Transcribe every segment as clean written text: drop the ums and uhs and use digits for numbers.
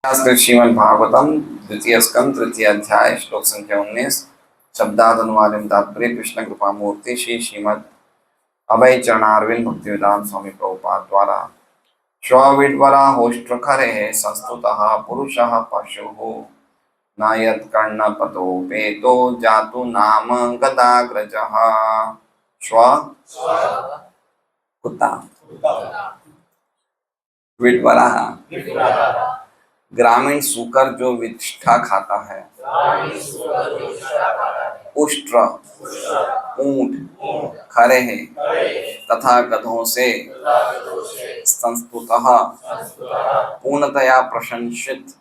श्रीमद् भागवतम द्वितीय स्कंद तृतीय अध्याय श्लोक संख्या 19 शब्दाद अनुवादम तात्पर्य कृष्ण कृपा मूर्ति श्री श्रीमद् अभय चरणारविंद भक्तिवेदांत स्वामी प्रभुपाद द्वारा श्वविड्वरा होष्ट्रखरे संस्तुतः पुरुषः पशुः न यत्कर्णपतोपेतो जातु नाम गदाग्रजः। श्व कुत्ता, विड्वरा ग्रामीण सूकर जो विष्ठा खाता है, उष्ट्र ऊंट खरे हैं तथा गधों से संस्तुतः पूर्णतया प्रशंसित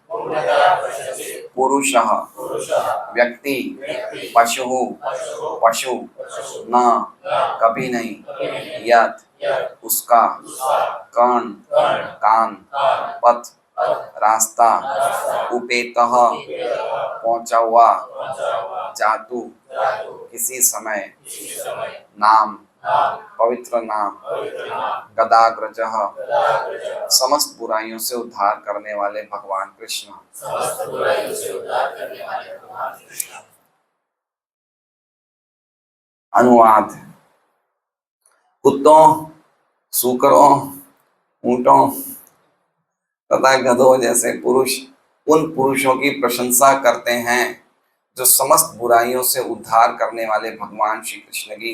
पुरुषः व्यक्ति पशु न कभी नहीं यत उसका कर्ण कान पथ रास्ता उपेतः पहुंचा हुआ जातु किसी समय नाम पवित्र नाम गदाग्रजः समस्त बुराइयों से उद्धार करने वाले भगवान कृष्ण। अनुवाद। कुत्तों सूकरों ऊंटों तथा गधों जैसे पुरुष उन पुरुषों की प्रशंसा करते हैं जो समस्त बुराइयों से उद्धार करने वाले भगवान श्री कृष्ण की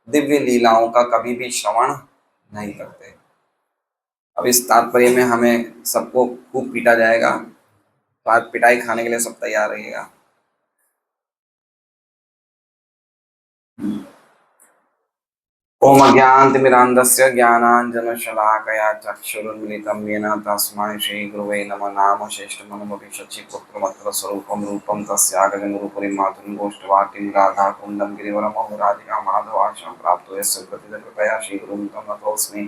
दिव्य लीलाओं का कभी भी श्रवण नहीं करते। अब इस तात्पर्य में हमें सबको खूब पीटा जाएगा, तो आज पिटाई खाने के लिए सब तैयार रहिएगा। ओम अज्ञानतिमिरान्धस्य ज्ञानाञ्जनशलाकया चक्षुरुन्मिलितं येन तस्मै श्रीगुरवे नमः। नाम श्रेष्ठमनुमपि शचीपुत्रमत्र स्वरूपं रूपं तस्यागजं गुरुपुरीं मातुं गोष्ठवाटिं राधाकुण्डं गिरिवरमहो राधिका माधवाश्रमं प्राप्तो यस्य प्रतिकृपया श्रीगुरुं तं नतोऽस्मि।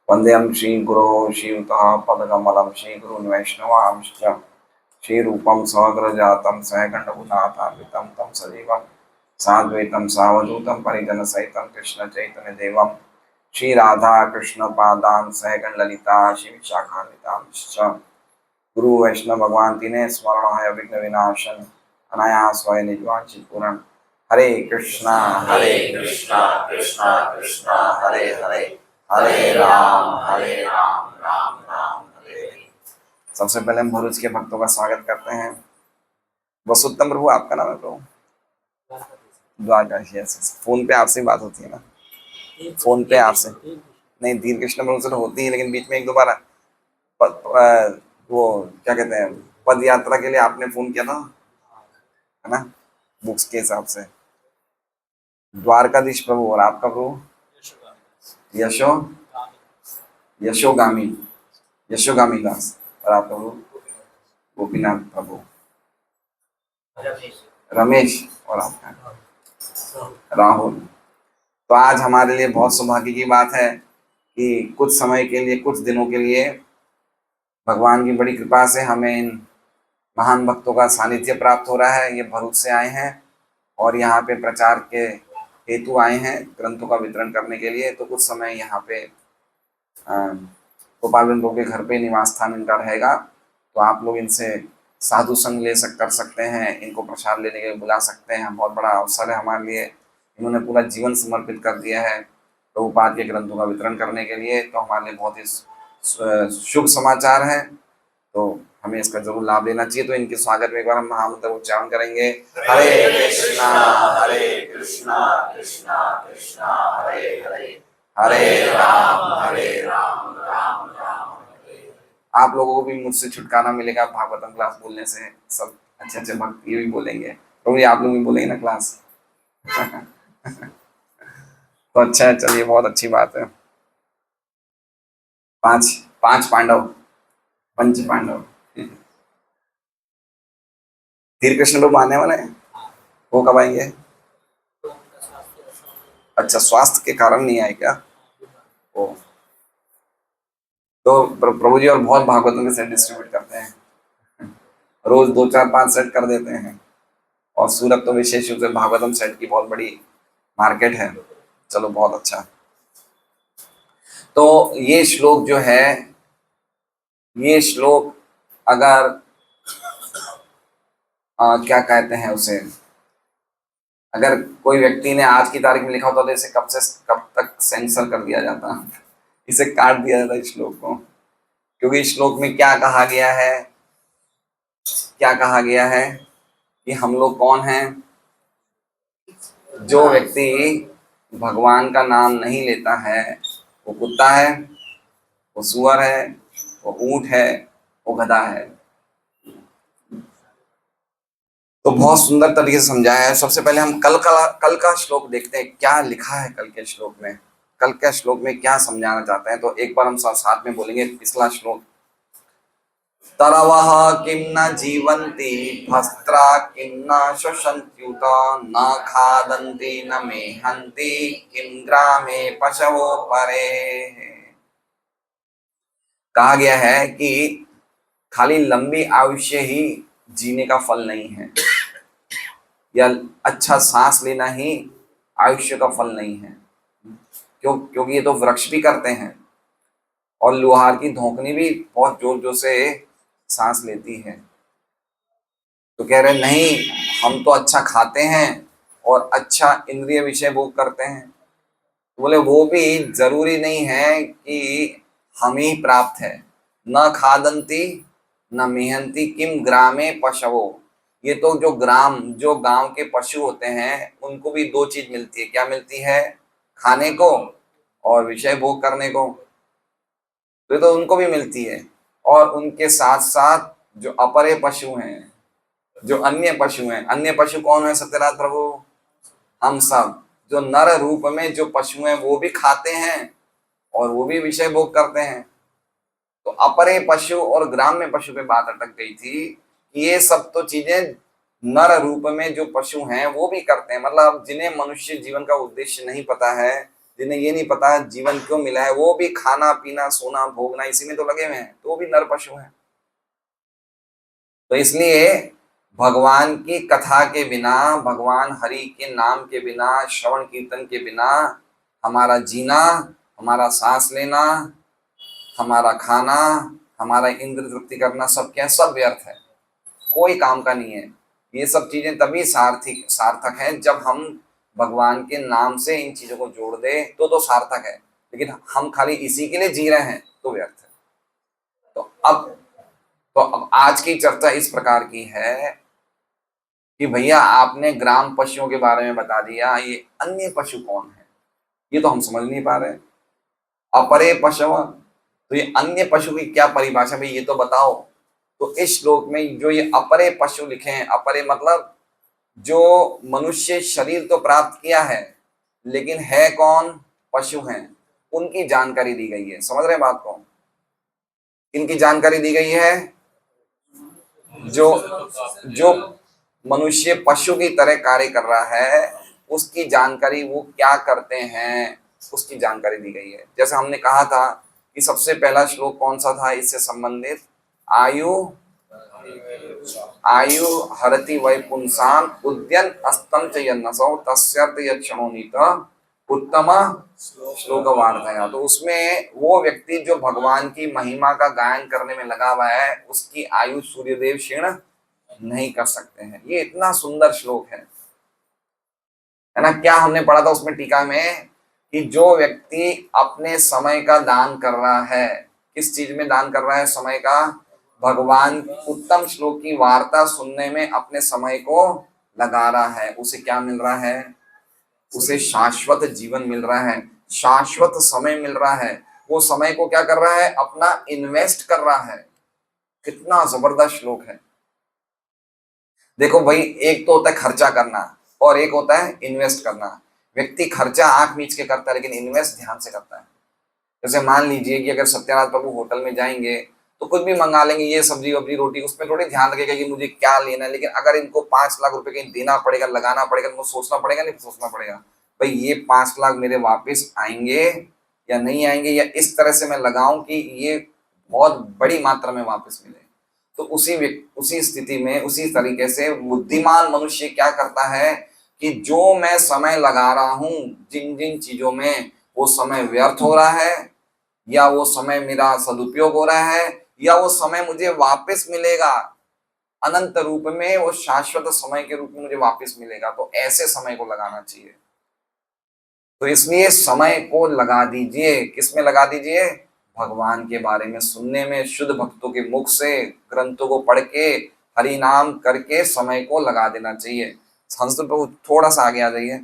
वन्देऽहं श्रीगुरोः श्रीयुतः पदकमलं श्रीगुरून् वैष्णवांश्च श्रीरूपं स्वग्रजातं सहगणरघुनाथान्वितं तं सजीवं साद्वैतं सावधूतं परिजन सहितं कृष्ण चैतन्य देवं श्री राधा कृष्ण पादान सहगण ललिता श्री विशाखान्वितांश्च गुरु वैष्णव भगवान तीने स्मरण है विघ्न विनाशन अनायास वै निजवांचित पूर्ण। हरे कृष्णा कृष्णा कृष्णा हरे हरे हरे राम राम राम हरे हरे। सबसे पहले हम भरूच के भक्तों का स्वागत करते हैं। वसुत्तम प्रभु आपका नाम है प्रभु? द्वारकाशी। फोन पे आपसे बात होती है ना? फोन पे आपसे नहीं, धीर कृष्ण प्रभु से तो होती है, लेकिन बीच में एक दो बार वो क्या कहते हैं पद यात्रा के लिए आपने फोन किया था, है ना, बुक्स के हिसाब से। द्वारकाधीश प्रभु। और आपका प्रभु? यशोगामी दास। और आपका प्रभु? गोपीनाथ प्रभु। रमेश। और आपका? राहुल। तो आज हमारे लिए बहुत सौभाग्य की बात है कि कुछ समय के लिए, कुछ दिनों के लिए भगवान की बड़ी कृपा से हमें इन महान भक्तों का सानिध्य प्राप्त हो रहा है। ये भरूच से आए हैं और यहाँ पे प्रचार के हेतु आए हैं, ग्रंथों का वितरण करने के लिए। तो कुछ समय यहाँ पे गोपाल प्रभु के घर पे निवास स्थान इनका रहेगा। तो आप लोग इनसे साधु संग कर सकते हैं, इनको प्रसाद लेने के लिए बुला सकते हैं। बहुत बड़ा अवसर है हमारे लिए। इन्होंने पूरा जीवन समर्पित कर दिया है प्रभुपाद के ग्रंथों का वितरण करने के लिए। तो हमारे लिए बहुत ही शुभ समाचार है, तो हमें इसका जरूर लाभ लेना चाहिए। तो इनके स्वागत में एक बार हम महामंत्र उच्चारण करेंगे। हरे कृष्णा कृष्णा कृष्णा हरे हरे हरे राम राम राम हरे। आप लोगों को भी मुझसे छुटकारा मिलेगा भागवतम क्लास बोलने से। सब अच्छे अच्छे भक्त ये भी बोलेंगे, तो ये आप लोग भी बोलेंगे ना क्लास। तो अच्छा है, चलिए बहुत अच्छी बात है। पांच पांडव, पंच पांडव। धीर कृष्ण प्रभु आने वाले हैं, वो कब आएंगे? अच्छा, स्वास्थ्य के कारण नहीं आए क्या? ओ, तो प्रभु जी और बहुत भागवतों के सेट डिस्ट्रीब्यूट करते हैं, रोज 2 4 5 सेट कर देते हैं। और सूरत तो विशेष रूप से भागवतम सेट की बहुत बड़ी मार्केट है। चलो बहुत अच्छा। तो ये श्लोक जो है, ये श्लोक अगर क्या कहते हैं उसे, अगर कोई व्यक्ति ने आज की तारीख में लिखा होता तो इसे कब तक सेंसर कर दिया जाता, इसे काट दिया जाता इस श्लोक को। क्योंकि इस श्लोक में क्या कहा गया है, क्या कहा गया है कि हम लोग कौन हैं? जो व्यक्ति भगवान का नाम नहीं लेता है वो कुत्ता है, वो सुअर है, वो ऊंट है, वो गधा है। तो बहुत सुंदर तरीके से समझाया है। सबसे पहले हम कल का श्लोक देखते हैं, क्या लिखा है कल के श्लोक में, कल के श्लोक में क्या समझाना चाहते हैं। तो एक बार हम साथ में बोलेंगे पिछला श्लोक। तरवः किं न जीवन्ति भस्त्रा किं न शोषन्त्युत न खादन्ति न मेहन्ति किं ग्रामे पशवो परे। कहा गया है कि खाली लंबी आयुष्य ही जीने का फल नहीं है, या अच्छा सांस लेना ही आयुष्य का फल नहीं है। क्योंकि ये तो वृक्ष भी करते हैं, और लोहार की धोकनी भी बहुत जोर जोर से सांस लेती है। तो कह रहे नहीं, हम तो अच्छा खाते हैं और अच्छा इंद्रिय विषय भोग करते हैं। तो बोले वो भी जरूरी नहीं है कि हम ही प्राप्त है। न खादंती न मेहनती किम ग्रामे पशवो। ये तो जो गांव के पशु होते हैं उनको भी दो चीज मिलती है। क्या मिलती है? खाने को और विषय भोग करने को। तो ये तो उनको भी मिलती है। और उनके साथ साथ जो अपरे पशु हैं, जो अन्य पशु हैं, अन्य पशु कौन है सत्यनाथ प्रभु? हम सब। जो नर रूप में जो पशु हैं वो भी खाते हैं और वो भी विषय भोग करते हैं। तो अपरे पशु और ग्राम्य पशु पे बात अटक गई थी कि ये सब तो चीजें नर रूप में जो पशु हैं वो भी करते हैं। मतलब जिन्हें मनुष्य जीवन का उद्देश्य नहीं पता है, जिन्हें ये नहीं पता जीवन क्यों मिला है, वो भी खाना पीना सोना भोगना इसी में तो लगे हुए हैं, तो वो भी नर पशु हैं। तो इसलिए भगवान की कथा के बिना, भगवान हरि के नाम के बिना, श्रवण कीर्तन के बिना हमारा जीना, हमारा सांस लेना, हमारा खाना, हमारा इंद्र तृप्ति करना सब क्या है? सब व्यर्थ है, कोई काम का नहीं है। ये सब चीजें तभी सार्थक हैं जब हम भगवान के नाम से इन चीजों को जोड़ दे, तो सार्थक है। लेकिन हम खाली इसी के लिए जी रहे हैं तो व्यर्थ है। तो अब आज की चर्चा इस प्रकार की है कि भैया आपने ग्राम पशुओं के बारे में बता दिया, ये अन्य पशु कौन है ये तो हम समझ नहीं पा रहे। अपरे पशु, तो ये अन्य पशु की क्या परिभाषा भाई ये तो बताओ। तो इस श्लोक में जो ये अपरे पशु लिखे हैं, अपरे मतलब जो मनुष्य शरीर तो प्राप्त किया है लेकिन है कौन? पशु हैं, उनकी जानकारी दी गई है। समझ रहे बात को? इनकी जानकारी दी गई है जो जो मनुष्य पशु की तरह कार्य कर रहा है उसकी जानकारी, वो क्या करते हैं उसकी जानकारी दी गई है। जैसे हमने कहा था कि सबसे पहला श्लोक कौन सा था इससे संबंधित? आयु आयु हरति वै पुंसाम उद्यन अस्तम च यन्नसौ तस्यर्थ यक्षणोनीत उत्तम श्लोक वार्तया। तो उसमें वो व्यक्ति जो भगवान की महिमा का गायन करने में लगा हुआ है उसकी आयु सूर्यदेव क्षीण नहीं कर सकते हैं। ये इतना सुंदर श्लोक है ना? क्या हमने पढ़ा था उसमें टीका में कि जो व्यक्ति अपने समय का दान कर रहा है, किस चीज में दान कर रहा है समय का? भगवान उत्तम श्लोक की वार्ता सुनने में अपने समय को लगा रहा है, उसे क्या मिल रहा है? उसे शाश्वत जीवन मिल रहा है, शाश्वत समय मिल रहा है। वो समय को क्या कर रहा है? अपना इन्वेस्ट कर रहा है। कितना जबरदस्त श्लोक है। देखो भाई, एक तो होता है खर्चा करना और एक होता है इन्वेस्ट करना। व्यक्ति खर्चा आंख मीच के करता है लेकिन इन्वेस्ट ध्यान से करता है। जैसे मान लीजिए कि अगर सत्यनाथ प्रभु होटल में जाएंगे तो कुछ भी मंगा लेंगे, ये सब्जी वब्जी रोटी, उसमें थोड़ी ध्यान रखेगा कि मुझे क्या लेना है। लेकिन अगर इनको 5 लाख रुपए कहीं देना पड़ेगा, लगाना पड़ेगा, इनको सोचना पड़ेगा, नहीं सोचना पड़ेगा भाई ये 5 लाख मेरे वापस आएंगे या नहीं आएंगे, या इस तरह से मैं लगाऊं कि ये बहुत बड़ी मात्रा में वापस मिले। तो उसी स्थिति में उसी तरीके से बुद्धिमान मनुष्य क्या करता है कि जो मैं समय लगा रहा हूं जिन जिन चीजों में, वो समय व्यर्थ हो रहा है या वो समय मेरा सदुपयोग हो रहा है या वो समय मुझे वापस मिलेगा अनंत रूप में, वो शाश्वत समय के रूप में मुझे वापस मिलेगा, तो ऐसे समय को लगाना चाहिए। तो इसलिए समय को लगा दीजिए, किसमें लगा दीजिए? भगवान के बारे में सुनने में, शुद्ध भक्तों के मुख से, ग्रंथों को पढ़ के, हरि नाम करके समय को लगा देना चाहिए। संस्कृत प्रभु थोड़ा सा आगे आ जाइए।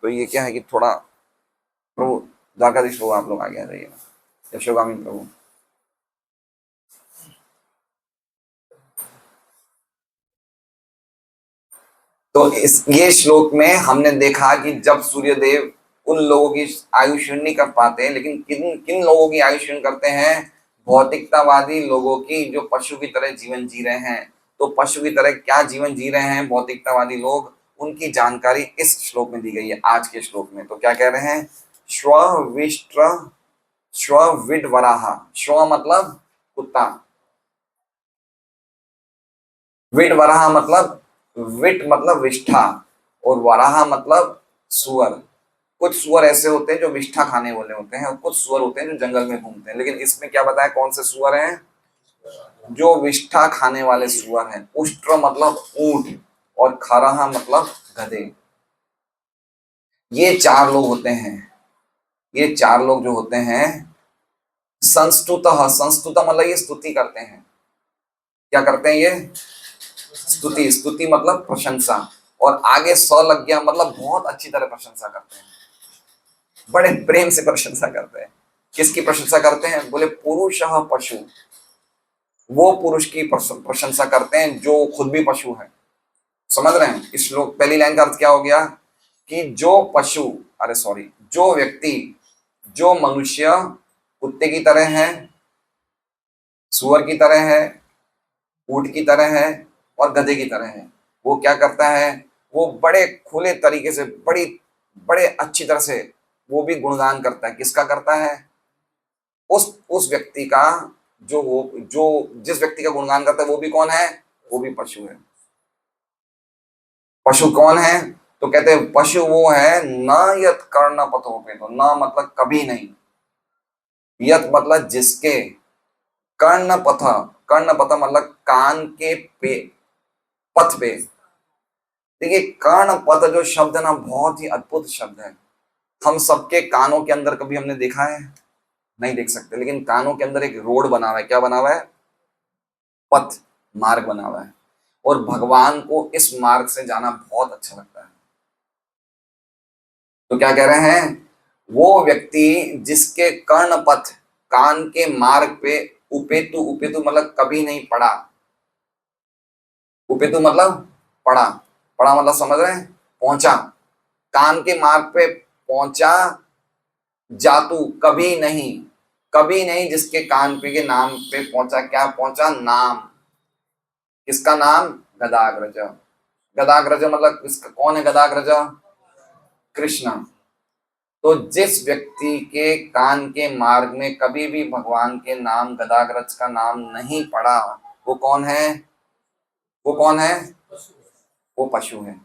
तो ये क्या है कि थोड़ा प्रभु द्वारकाधीश प्रभु आप लोग आगे आ जाइए, यशोगामी प्रभु। तो इस ये श्लोक में हमने देखा कि जब सूर्यदेव उन लोगों की आयु क्षीण नहीं कर पाते, लेकिन किन किन लोगों की आयु क्षीण करते हैं? भौतिकतावादी लोगों की, जो पशु की तरह जीवन जी रहे हैं। तो पशु की तरह क्या जीवन जी रहे हैं भौतिकतावादी लोग, उनकी जानकारी इस श्लोक में दी गई है, आज के श्लोक में। तो क्या कह रहे हैं? श्व विड वराह। श्व मतलब कुत्ता, विड वराह मतलब, विट मतलब विष्ठा, और वराह मतलब सुअर। कुछ सुअर ऐसे होते हैं जो विष्ठा खाने वाले होते हैं, और कुछ सुअर होते हैं जो जंगल में घूमते हैं। लेकिन इसमें क्या बताया कौन से सुअर हैं? जो विष्ठा खाने वाले सुअर हैं। उष्ट्र मतलब ऊंट, और खरहा मतलब गधे। ये चार लोग होते हैं। ये चार लोग जो होते हैं, संस्तुतः, संस्तुतः मतलब ये स्तुति करते हैं। क्या करते हैं ये? स्तुति। स्तुति मतलब प्रशंसा, और आगे स लग गया मतलब बहुत अच्छी तरह प्रशंसा करते हैं, बड़े प्रेम से प्रशंसा करते हैं। किसकी प्रशंसा करते हैं? बोले पुरुषः पशु। वो पुरुष की प्रशंसा करते हैं जो खुद भी पशु है। समझ रहे हैं? इस श्लोक पहली लाइन का अर्थ क्या हो गया कि जो पशु, अरे सॉरी, जो व्यक्ति, जो मनुष्य कुत्ते की तरह है, सुअर की तरह है, ऊंट की तरह है, और गधे की तरह है, वो क्या करता है? वो बड़े खुले तरीके से, बड़े अच्छी तरह से वो भी गुणगान करता है। किसका करता है? उस व्यक्ति का, जो जिस व्यक्ति का गुणगान करता है वो भी कौन है? वो भी पशु है। पशु कौन है? तो कहते हैं पशु वो है न यत कर्ण पथो पे, तो न मतलब कभी नहीं, यत मतलब जिसके, कर्ण पथ, कर्ण पथ मतलब कान के पे, पथ पे। देखिए कर्ण पथ जो शब्द है ना, बहुत ही अद्भुत शब्द है। हम सबके कानों के अंदर कभी हमने देखा है? नहीं देख सकते, लेकिन कानों के अंदर एक रोड बना हुआ है। क्या बना हुआ है? पथ, मार्ग बना हुआ है, और भगवान को इस मार्ग से जाना बहुत अच्छा लगता है। तो क्या कह रहे हैं? वो व्यक्ति जिसके कर्ण पथ, कान के मार्ग पे, उपेतु, उपेतु मतलब कभी नहीं पड़ा, उपेतु मतलब पड़ा, पड़ा मतलब समझ रहे हैं? पहुंचा, कान के मार्ग पे पहुंचा, जातु कभी नहीं, कभी नहीं जिसके कान पे के नाम पे पहुंचा। क्या पहुंचा? नाम। किसका नाम? गदाग्रज। गदाग्रज मतलब किसका, कौन है गदाग्रज? कृष्ण। तो जिस व्यक्ति के कान के मार्ग में कभी भी भगवान के नाम, गदाग्रज का नाम नहीं पड़ा, वो कौन है? वो कौन है? वो पशु है।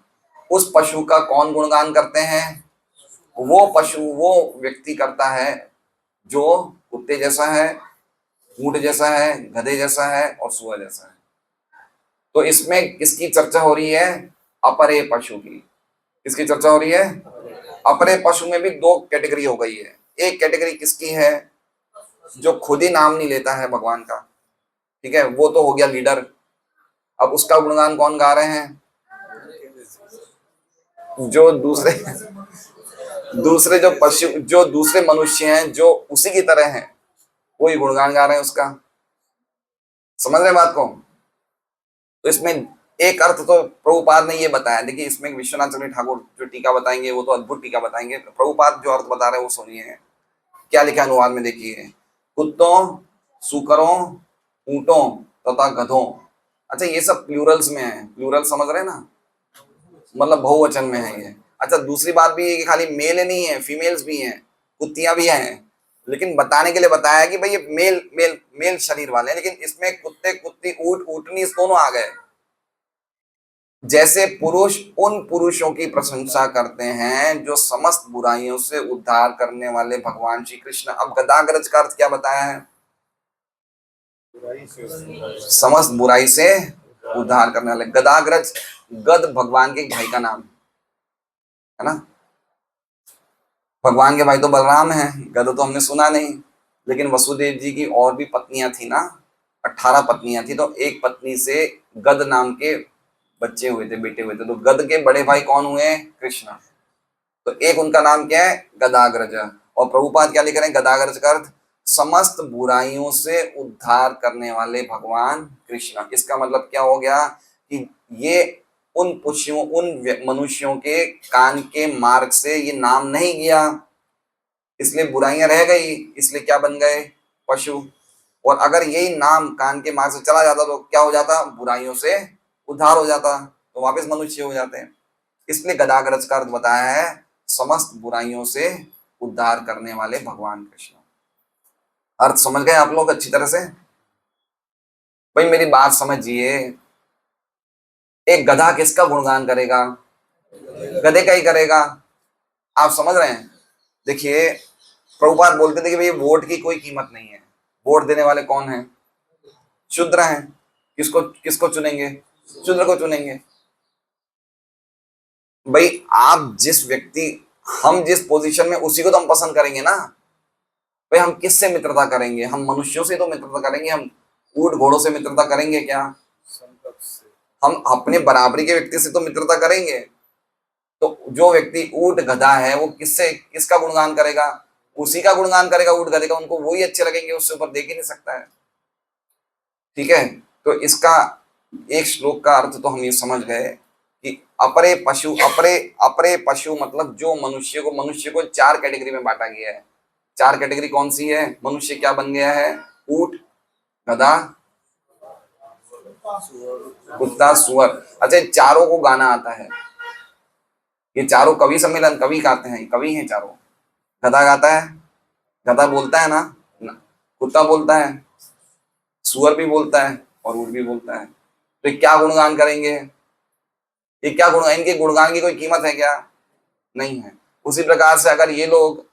उस पशु का कौन गुणगान करते हैं? वो पशु, वो व्यक्ति करता है जो कुत्ते जैसा है, ऊंट जैसा है, गधे जैसा है, और सुअर जैसा है। तो इसमें किसकी चर्चा हो रही है? अपरे पशु की। किसकी चर्चा हो रही है? अपरे पशु में भी दो कैटेगरी हो गई है। एक कैटेगरी किसकी है? जो खुद ही नाम नहीं लेता है भगवान का, ठीक है, वो तो हो गया लीडर। अब उसका गुणगान कौन गा रहे हैं? जो दूसरे दूसरे जो पशु, जो दूसरे मनुष्य हैं जो उसी की तरह हैं, वो ही गुणगान गा रहे हैं उसका। समझ रहे हैं बात को? तो इसमें एक अर्थ तो प्रभुपाद ने ये बताया। देखिए इसमें विश्वनाथ चंद्र ठाकुर जो टीका बताएंगे वो तो अद्भुत टीका बताएंगे। प्रभुपाद जो अर्थ बता रहे हैं वो सुनिए, क्या लिखा अनुवाद में देखिए। कुत्तों, सूकरों, ऊंटों तथा गधों। अच्छा ये सब प्लूरल्स में है, प्लूरल समझ रहे हैं ना, मतलब बहुवचन में है ये। अच्छा दूसरी बात भी है कि खाली मेल नहीं है, फीमेल्स भी हैं, कुत्तियां भी हैं, लेकिन बताने के लिए बताया कि भाई ये मेल मेल मेल शरीर वाले हैं, लेकिन इसमें कुत्ते, कुत्ती, ऊंट, ऊंटनी दोनों आ गए। जैसे पुरुष उन पुरुषों की प्रशंसा करते हैं जो समस्त बुराइयों से उद्धार करने वाले भगवान श्री कृष्ण। अब गदाग्रज का अर्थ क्या बताया है? समस्त बुराई से उद्धार करने वाले। गदाग्रज, गद भगवान के भाई का नाम है ना। भगवान के भाई तो बलराम हैं, गद तो हमने सुना नहीं। लेकिन वसुदेव जी की और भी पत्नियां थी ना, 18 पत्नियां थी, तो एक पत्नी से गद नाम के बच्चे हुए थे, बेटे हुए थे। तो गद के बड़े भाई कौन हुए? कृष्ण। तो एक उनका नाम क्या है? गदाग्रज। और प्रभुपाद क्या लिख रहे हैं? गदाग्रज का अर्थ समस्त बुराइयों से उद्धार करने वाले भगवान कृष्ण। इसका मतलब क्या हो गया कि ये उन पुष्यों, उन मनुष्यों के कान के मार्ग से ये नाम नहीं गया, इसलिए बुराइयां रह गई, इसलिए क्या बन गए? पशु। और अगर यही नाम कान के मार्ग से चला जाता तो क्या हो जाता? बुराइयों से उद्धार हो जाता, तो वापस मनुष्य हो जाते हैं। इसलिए गदाग्रज का अर्थ बताया है समस्त बुराइयों से उद्धार करने वाले भगवान कृष्ण। अर्थ समझ गए आप लोग अच्छी तरह से? भाई मेरी बात समझिए, एक गधा किसका गुणगान करेगा? गधे का ही करेगा। आप समझ रहे हैं? देखिए, प्रभुपाद बोलते थे कि भाई वोट की कोई कीमत नहीं है। वोट देने वाले कौन है? शूद्र हैं। किसको किसको चुनेंगे? शूद्र को चुनेंगे। भाई आप जिस व्यक्ति, हम जिस पोजीशन में, उसी को तो हम पसंद करेंगे ना। भाई हम किससे मित्रता करेंगे? हम मनुष्यों से तो मित्रता करेंगे, हम ऊंट घोड़ों से मित्रता करेंगे क्या? हम अपने बराबरी के व्यक्ति से तो मित्रता करेंगे। तो जो व्यक्ति ऊंट गधा है वो किससे, किसका गुणगान करेगा? उसी का गुणगान करेगा, ऊंट गधे का। उनको वही अच्छे लगेंगे, उससे ऊपर देख ही नहीं सकता है। ठीक है, तो इसका एक श्लोक का अर्थ तो हम ये समझ गए कि अपरे पशु, अपरे अपरे पशु मतलब जो मनुष्य को चार कैटेगरी में बांटा गया है। चार कैटेगरी कौन सी है? मनुष्य क्या बन गया है? ऊंट, गधा, कुत्ता, सुअर। अच्छा, चारों को गाना आता है। ये चारों कवि सम्मेलन, कवि गाते हैं, कवि हैं चारों। गधा गाता है, गधा बोलता है ना, कुत्ता बोलता है, सुअर भी बोलता है और ऊंट भी बोलता है। तो ये क्या गुणगान करेंगे? ये क्या गुण, इनके गुणगान की कोई कीमत है क्या? नहीं है। उसी प्रकार से अगर ये लोग,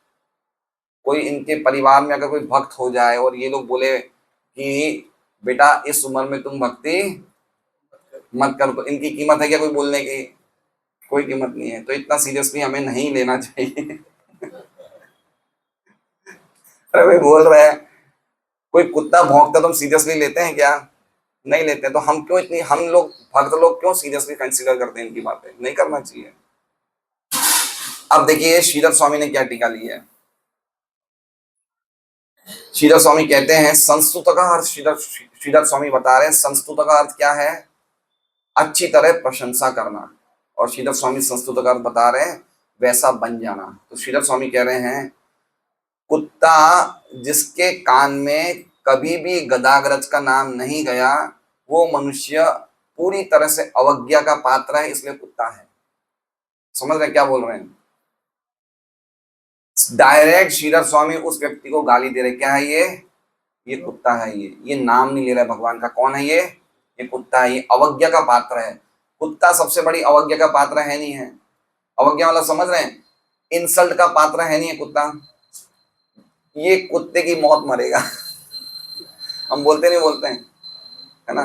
कोई इनके परिवार में अगर कोई भक्त हो जाए और ये लोग बोले कि बेटा इस उम्र में तुम भक्ति मत करो, तो इनकी कीमत है क्या कोई बोलने की? कोई कीमत नहीं है। तो इतना सीरियसली हमें नहीं लेना चाहिए। अरे भाई बोल रहे हैं, कोई कुत्ता भौंकता तो हम सीरियसली लेते हैं क्या? नहीं लेते। तो हम क्यों इतनी, हम लोग भक्त लोग क्यों सीरियसली कंसीडर करते हैं इनकी बातें? नहीं करना चाहिए। अब देखिए श्रीधर स्वामी ने क्या टीका ली है। श्रीधर स्वामी कहते हैं संस्तुत का अर्थ, श्रीधर स्वामी बता रहे हैं संस्तुत का अर्थ क्या है? अच्छी तरह प्रशंसा करना। और श्रीधर स्वामी संस्तुत का अर्थ बता रहे हैं वैसा बन जाना। तो श्रीधर स्वामी कह रहे हैं कुत्ता जिसके कान में कभी भी गदाग्रज का नाम नहीं गया, वो मनुष्य पूरी तरह से अवज्ञा का पात्र है, इसलिए कुत्ता है। समझ रहे क्या बोल रहे हैं? डायरेक्ट श्रीधर स्वामी उस व्यक्ति को गाली दे रहे, क्या है ये कुत्ता है। ये नाम नहीं ले रहा है भगवान का। कौन है ये कुत्ता है, ये अवज्ञा का पात्र है। कुत्ता सबसे बड़ी अवज्ञा का पात्र है नहीं है? अवज्ञा वाला समझ रहे हैं? इंसल्ट का पात्र है नहीं है कुत्ता। ये कुत्ते की मौत मरेगा। हम बोलते नहीं बोलते हैं, है ना?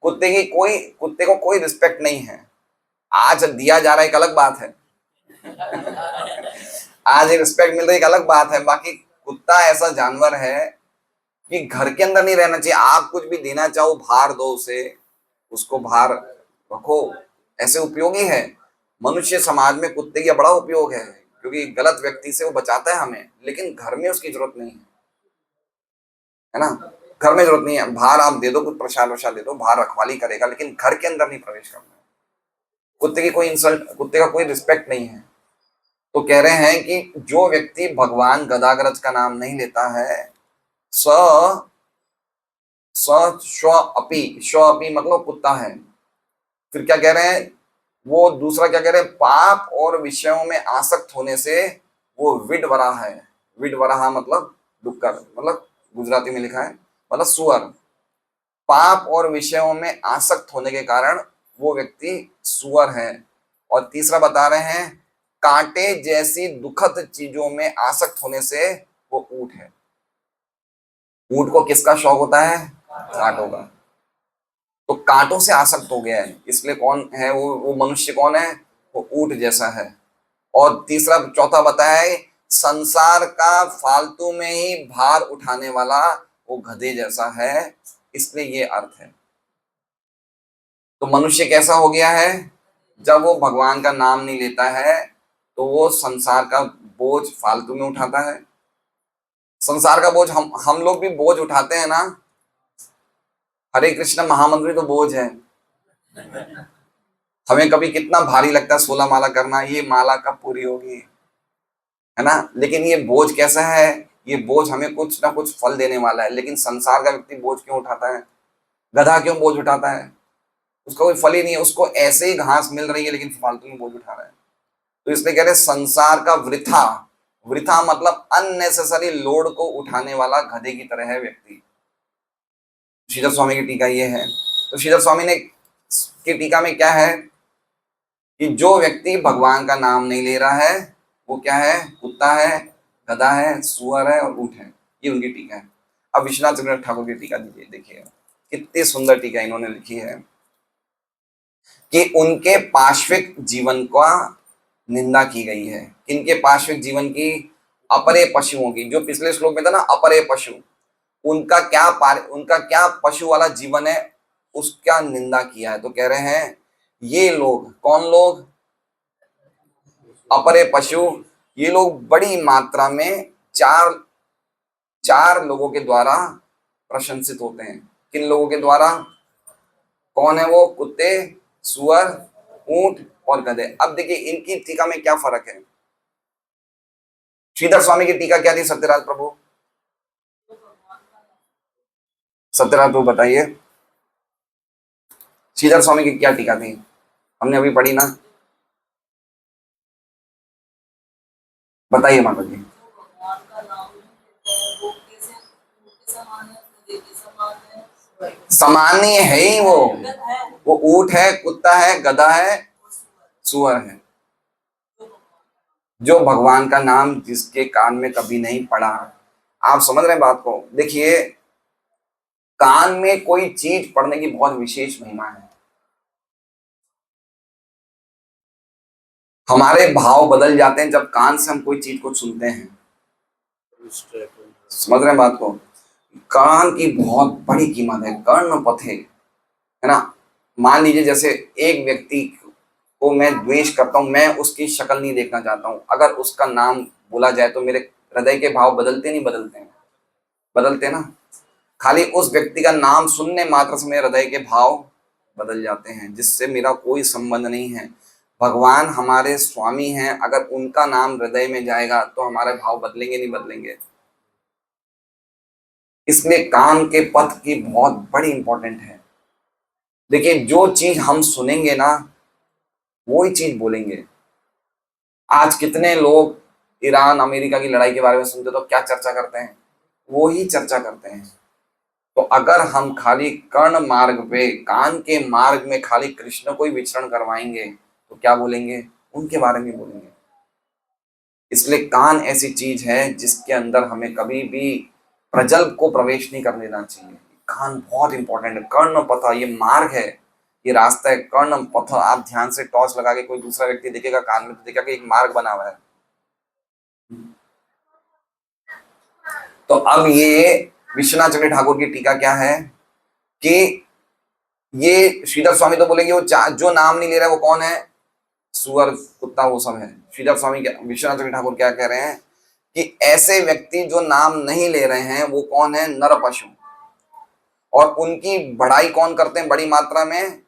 कुत्ते को कोई रिस्पेक्ट नहीं है। आज दिया जा रहा है एक अलग बात है, आज रिस्पेक्ट मिल रही है एक अलग बात है। बाकी कुत्ता ऐसा जानवर है कि घर के अंदर नहीं रहना चाहिए। आप कुछ भी देना चाहो बाहर दो उसे, उसको बाहर रखो, ऐसे उपयोगी है। मनुष्य समाज में कुत्ते का बड़ा उपयोग है, क्योंकि गलत व्यक्ति से वो बचाता है हमें, लेकिन घर में उसकी जरूरत नहीं है ना? घर में जरूरत नहीं है। बाहर आप दे दो, कुछ प्रसाद वसाद दे दो, बाहर रखवाली करेगा, लेकिन घर के अंदर नहीं प्रवेश करना। कुत्ते की कोई इंसल्ट, कुत्ते का कोई रिस्पेक्ट नहीं है। तो कह रहे हैं कि जो व्यक्ति भगवान गदाग्रज का नाम नहीं लेता है, स स्व अपि, स्व अपि मतलब कुत्ता है। फिर क्या कह रहे हैं वो, दूसरा क्या कह रहे हैं, पाप और विषयों में आसक्त होने से वो विडवरा है। विडवरा मतलब डुक्कर, मतलब गुजराती में लिखा है, मतलब सुअर। पाप और विषयों में आसक्त होने के कारण वो व्यक्ति सुअर है। और तीसरा बता रहे हैं कांटे जैसी दुखद चीजों में आसक्त होने से वो ऊंट है। ऊंट को किसका शौक होता है? कांटों का। तो कांटों से आसक्त हो गया है, इसलिए कौन है वो मनुष्य कौन है? वो ऊंट जैसा है। और तीसरा चौथा बताया है, संसार का फालतू में ही भार उठाने वाला वो गधे जैसा है, इसलिए ये अर्थ है। तो मनुष्य कैसा हो गया है? जब वो भगवान का नाम नहीं लेता है तो वो संसार का बोझ फालतू में उठाता है। संसार का बोझ हम लोग भी बोझ उठाते हैं ना। हरे कृष्ण महामंत्र तो बोझ है। हमें कभी कितना भारी लगता है 16 माला करना, ये माला कब पूरी होगी, है ना। लेकिन ये बोझ कैसा है? ये बोझ हमें कुछ ना कुछ फल देने वाला है। लेकिन संसार का व्यक्ति बोझ क्यों उठाता है? गधा क्यों बोझ उठाता है? उसका कोई फल ही नहीं है, उसको ऐसे ही घास मिल रही है लेकिन फालतू में बोझ उठा रहा है। तो इसलिए कह रहे संसार का वृथा, वृथा मतलब अननेसेसरी लोड को उठाने वाला गधे की तरह है व्यक्ति। श्रीधर स्वामी की टीका ये है। तो श्रीधर स्वामी ने की टीका में क्या है कि जो व्यक्ति भगवान का नाम नहीं ले रहा है वो क्या है? कुत्ता है, गधा है, सुअर है और ऊंट है। ये उनकी टीका है। अब विश्वनाथ चंद्र ठाकुर की टीका दीजिए, देखिए कितनी सुंदर टीका इन्होंने लिखी है कि उनके पार्श्विक जीवन का निंदा की गई है। किनके पार्श्विक जीवन की? अपरे पशुओं की। जो पिछले श्लोक में था ना, अपरे पशु, उनका क्या पशु वाला जीवन है उसका निंदा किया है। तो कह रहे हैं ये लोग, कौन लोग? अपरे पशु। ये लोग बड़ी मात्रा में चार लोगों के द्वारा प्रशंसित होते हैं। किन लोगों के द्वारा? कौन है वो? कुत्ते, सुअर, ऊंट और गधे। अब देखिए इनकी टीका में क्या फर्क है। श्रीधर स्वामी की टीका क्या थी सत्यराज प्रभु? सत्यराज प्रभु बताइए, श्रीधर स्वामी की क्या टीका थी? हमने अभी पढ़ी ना, बताइए माता जी। सामान्य है ही वो ऊंट है, कुत्ता है, गधा है, सुअर है। जो भगवान का नाम जिसके कान में कभी नहीं पड़ा। आप समझ रहे हैं बात को? देखिए कान में कोई चीज पढ़ने की बहुत विशेष महिमा है। हमारे भाव बदल जाते हैं जब कान से हम कोई चीज को सुनते हैं। समझ रहे हैं बात को? कान की बहुत बड़ी कीमत है। कर्ण पथे, है ना। मान लीजिए जैसे एक व्यक्ति को मैं द्वेष करता हूं, मैं उसकी शक्ल नहीं देखना चाहता हूं, अगर उसका नाम बोला जाए तो मेरे हृदय के भाव बदलते नहीं बदलते हैं? बदलते ना। खाली उस व्यक्ति का नाम सुनने मात्र से मेरे हृदय के भाव बदल जाते हैं, जिससे मेरा कोई संबंध नहीं है। भगवान हमारे स्वामी हैं, अगर उनका नाम हृदय में जाएगा तो हमारे भाव बदलेंगे नहीं बदलेंगे? इसलिए कान के पथ की बहुत बड़ी इंपॉर्टेंट है। देखिए जो चीज हम सुनेंगे ना वो ही चीज बोलेंगे। आज कितने लोग ईरान अमेरिका की लड़ाई के बारे में सुनते तो क्या चर्चा करते हैं? वो ही चर्चा करते हैं। तो अगर हम खाली कर्ण मार्ग पे, कान के मार्ग में खाली कृष्ण को ही विचरण करवाएंगे तो क्या बोलेंगे? उनके बारे में बोलेंगे। इसलिए कान ऐसी चीज है जिसके अंदर हमें कभी भी प्रजल्प को प्रवेश नहीं करने देना चाहिए। कान बहुत इंपॉर्टेंट है। कर्ण पथ ये मार्ग है, ये रास्ता है। कर्ण पथ, आप ध्यान से टॉर्च लगा के कोई दूसरा व्यक्ति देखेगा कान में तो देखेगा कि एक मार्ग बना हुआ है। तो अब ये विश्वनाथ चंद्र ठाकुर की टीका क्या है कि ये श्रीधर स्वामी तो बोलेंगे वो जो नाम नहीं ले रहा है वो कौन है? सुअर, कुत्ता, वो सब है। श्रीधर स्वामी विश्वनाथ चंद्र ठाकुर क्या कह रहे हैं कि ऐसे व्यक्ति जो नाम नहीं ले रहे हैं वो कौन है? नर पशु। और उनकी बढ़ाई कौन करते हैं बड़ी मात्रा में?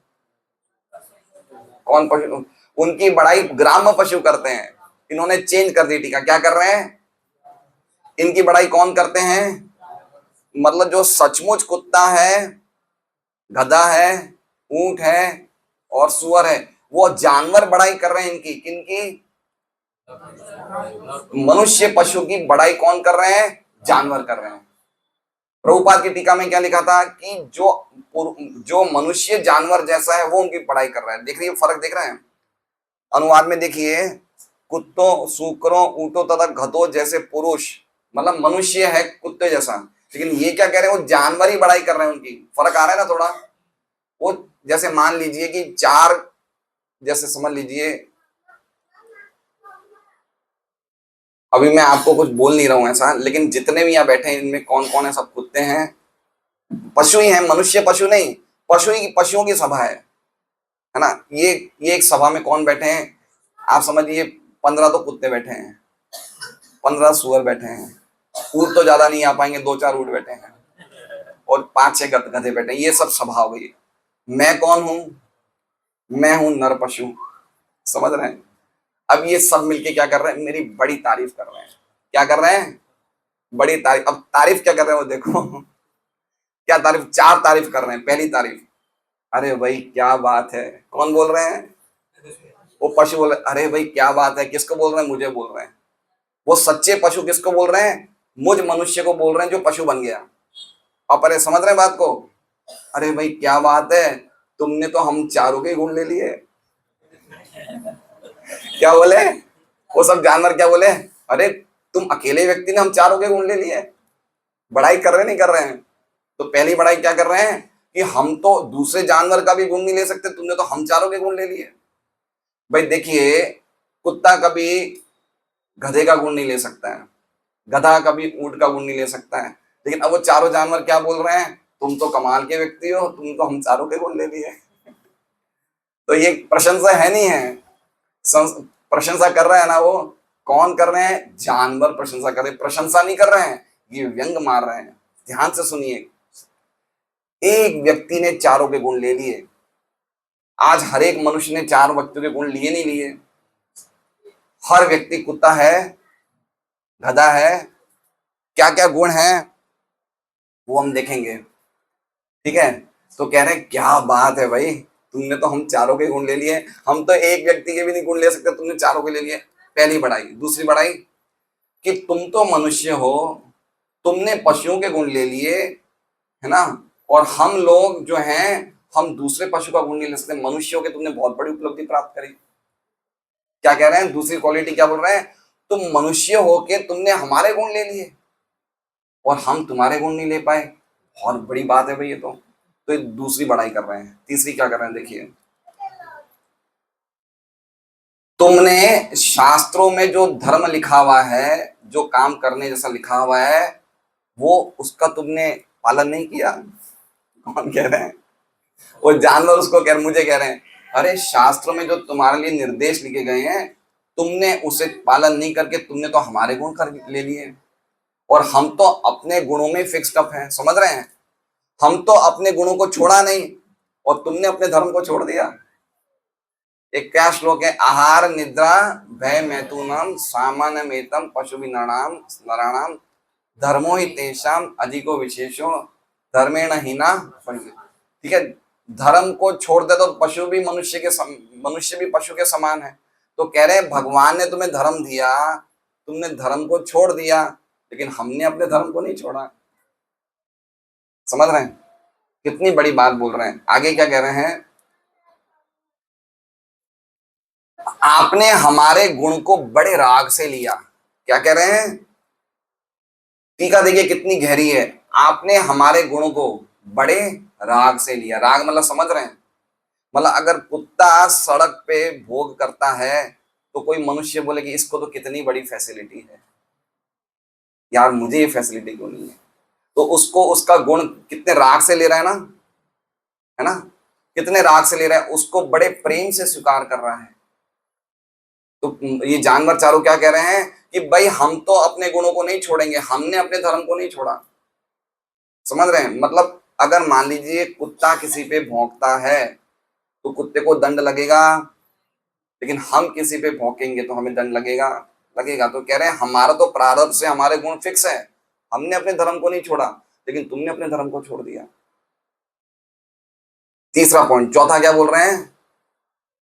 कौन पशु? उनकी बढ़ाई ग्राम्य पशु करते हैं। इन्होंने चेंज कर दी टीका, क्या कर रहे हैं? इनकी बढ़ाई कौन करते हैं? मतलब जो सचमुच कुत्ता है, गधा है, ऊंट है और सुअर है, वो जानवर बढ़ाई कर रहे हैं इनकी। किनकी? मनुष्य पशु की बढ़ाई कौन कर रहे हैं? जानवर कर रहे हैं। प्रभुपाद की टीका में क्या लिखा था कि जो मनुष्य जानवर जैसा है वो उनकी पढ़ाई कर रहा है। देख रही है फर्क, देख रहे हैं? अनुवाद में देखिए, कुत्तों, सूकरों, ऊंटों तथा गधों जैसे पुरुष, मतलब मनुष्य है कुत्ते जैसा, लेकिन ये क्या कह रहे हैं, वो जानवर ही बड़ाई कर रहे हैं, उनकी फर्क आ रहा है ना थोड़ा। वो जैसे मान लीजिए कि चार, जैसे समझ लीजिए, अभी मैं आपको कुछ बोल नहीं रहा हूं ऐसा, लेकिन जितने भी यहाँ बैठे हैं इनमें कौन कौन है, सब कुत्ते हैं, पशु ही हैं, मनुष्य पशु नहीं, पशु ही, पशुओं की सभा है ना। ये एक सभा में कौन बैठे हैं, आप समझिए 15 तो कुत्ते बैठे हैं, 15 सुअर बैठे हैं, ऊँट तो ज्यादा नहीं आ पाएंगे, 2-4 ऊँट बैठे हैं, और 5-6 गधे बैठे हैं, ये सब सभा हो गई। मैं कौन हूं, मैं हूं नर पशु, समझ रहे हैं। अब ये सब मिलके क्या कर रहे हैं, मेरी बड़ी तारीफ कर रहे हैं। क्या कर रहे हैं, बड़ी तारीफ। अब तारीफ क्या कर रहे हैं वो देखो क्या तारीफ, 4 तारीफ कर रहे हैं। पहली तारीफ, अरे भाई क्या बात है, कौन बोल रहे हैं, वो पशु बोल रहे, अरे भाई क्या बात है, किसको बोल रहे हैं, मुझे बोल रहे हैं। वो सच्चे पशु किसको बोल रहे हैं, मुझ मनुष्य को बोल रहे हैं जो पशु बन गया। अब अरे समझ रहे हैं बात को, अरे भाई क्या बात है, तुमने तो हम चारों के गुण ले लिए। क्या बोले वो सब जानवर, क्या बोले, अरे तुम अकेले व्यक्ति ने हम चारों के गुण ले लिए। बड़ाई कर रहे नहीं कर रहे हैं। तो पहली बड़ाई क्या कर रहे हैं कि हम तो दूसरे जानवर का भी गुण नहीं ले सकते, तुमने तो हम चारों के गुण ले लिए। भाई देखिए, कुत्ता कभी गधे का गुण नहीं ले सकता है, गधा कभी ऊंट का गुण नहीं ले सकता है, लेकिन अब वो चारों जानवर क्या बोल रहे हैं, तुम तो कमाल के व्यक्ति हो, तुम तो हम चारों के गुण ले लिए। तो ये प्रशंसा है नहीं है, प्रशंसा कर रहे हैं ना वो, कौन कर रहे हैं, जानवर प्रशंसा कर रहे हैं, प्रशंसा नहीं कर रहे हैं, ये व्यंग मार रहे हैं। ध्यान से सुनिए, एक व्यक्ति ने चारों के गुण ले लिए। आज हर एक मनुष्य ने 4 व्यक्तियों के गुण लिए नहीं लिए। हर व्यक्ति कुत्ता है, गधा है, क्या क्या गुण है वो हम देखेंगे, ठीक है। तो कह रहे हैं क्या बात है भाई, तुमने तो हम चारों के गुण ले लिए, हम तो एक व्यक्ति के भी नहीं गुण ले सकते, तुमने चारों के ले लिए। पहली बड़ाई। दूसरी बड़ाई कि तुम तो मनुष्य हो, तुमने पशुओं के गुण ले लिए, है ना, और हम लोग जो हैं हम दूसरे पशु का गुण नहीं ले सकते, मनुष्यों के तुमने बहुत बड़ी उपलब्धि प्राप्त करी। क्या कह रहे हैं, दूसरी क्वालिटी क्या बोल रहे हैं, तुम मनुष्य होके तुमने हमारे गुण ले लिए और हम तुम्हारे गुण नहीं ले पाए, बहुत बड़ी बात है भाई ये तो ये दूसरी बड़ाई कर रहे हैं। तीसरी क्या कर रहे हैं, देखिए, तुमने शास्त्रों में जो धर्म लिखा हुआ है, जो काम करने जैसा लिखा हुआ है, वो उसका तुमने पालन नहीं किया। कौन कह रहे हैं, वो जानवर उसको कह रहे, मुझे कह रहे हैं, अरे शास्त्रों में जो तुम्हारे लिए निर्देश लिखे गए हैं, तुमने उसे पालन नहीं करके तुमने तो हमारे गुण कर ले लिए, और हम तो अपने गुणों में फिक्स्ड अप हैं, समझ रहे हैं, हम तो अपने गुणों को छोड़ा नहीं और तुमने अपने धर्म को छोड़ दिया। एक क्या श्लोक है, आहार निद्रा भय मैथुनम सामान्य मेतम पशु नराणाम नराणाम धर्मो ही तेषाम अधिको विशेषो धर्मेण हीना। ठीक है, धर्म को छोड़ दे तो पशु भी मनुष्य भी पशु के समान है। तो कह रहे हैं भगवान ने तुम्हें धर्म दिया, तुमने धर्म को छोड़ दिया, लेकिन हमने अपने धर्म को नहीं छोड़ा। समझ रहे हैं कितनी बड़ी बात बोल रहे हैं। आगे क्या कह रहे हैं, आपने हमारे गुण को बड़े राग से लिया। क्या कह रहे हैं, टीका देखिए कितनी गहरी है, आपने हमारे गुणों को बड़े राग से लिया। राग मतलब समझ रहे हैं, मतलब अगर कुत्ता सड़क पे भोग करता है तो कोई मनुष्य बोले कि इसको तो कितनी बड़ी फैसिलिटी है यार, मुझे ये फैसिलिटी क्यों नहीं है। तो उसको उसका गुण कितने राग से ले रहा है ना, है ना, कितने राग से ले रहा है, उसको बड़े प्रेम से स्वीकार कर रहा है। तो ये जानवर चारों क्या कह रहे हैं कि भाई हम तो अपने गुणों को नहीं छोड़ेंगे, हमने अपने धर्म को नहीं छोड़ा। समझ रहे हैं, मतलब अगर मान लीजिए कुत्ता किसी पे भौंकता है तो कुत्ते को दंड लगेगा, लेकिन हम किसी पे भौंकेंगे तो हमें दंड लगेगा, लगेगा। तो कह रहे हैं हमारा तो प्रारब्ध से हमारे गुण फिक्स है, हमने अपने धर्म को नहीं छोड़ा, लेकिन तुमने अपने धर्म को छोड़ दिया। तीसरा पॉइंट। चौथा क्या बोल रहे हैं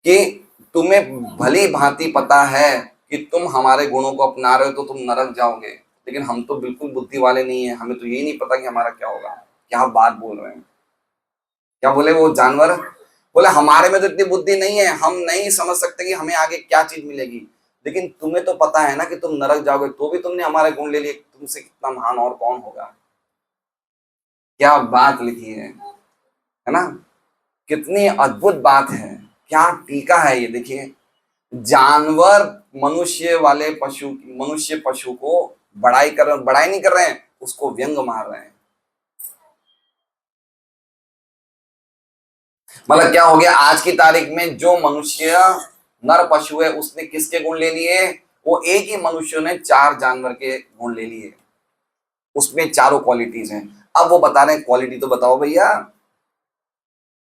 कि तुम्हें भली भांति पता है कि तुम हमारे गुणों को अपना रहे हो तो तुम नरक जाओगे, लेकिन हम तो बिल्कुल बुद्धि वाले नहीं है, हमें तो यही नहीं पता कि हमारा क्या होगा। क्या बात बोल रहे हैं, क्या बोले वो जानवर, बोले हमारे में तो इतनी बुद्धि नहीं है, हम नहीं समझ सकते कि हमें आगे क्या चीज मिलेगी, लेकिन तुम्हें तो पता है ना कि तुम नरक जाओगे, तो भी तुमने हमारे गुण ले लिए, तुमसे कितना महान और कौन होगा। क्या बात लिखी है ना? कितनी अद्भुत बात है, क्या टीका है ये देखिए। जानवर मनुष्य वाले पशु, मनुष्य पशु को बड़ाई नहीं कर रहे हैं, उसको व्यंग मार रहे हैं। मतलब क्या हो गया, आज की तारीख में जो मनुष्य नर पशु है उसने किसके गुण ले लिए? वो एक ही मनुष्य ने 4 जानवर के गुण ले लिए, उसमें चारों क्वालिटीज हैं। अब वो बता रहे हैं क्वालिटी तो बताओ भैया।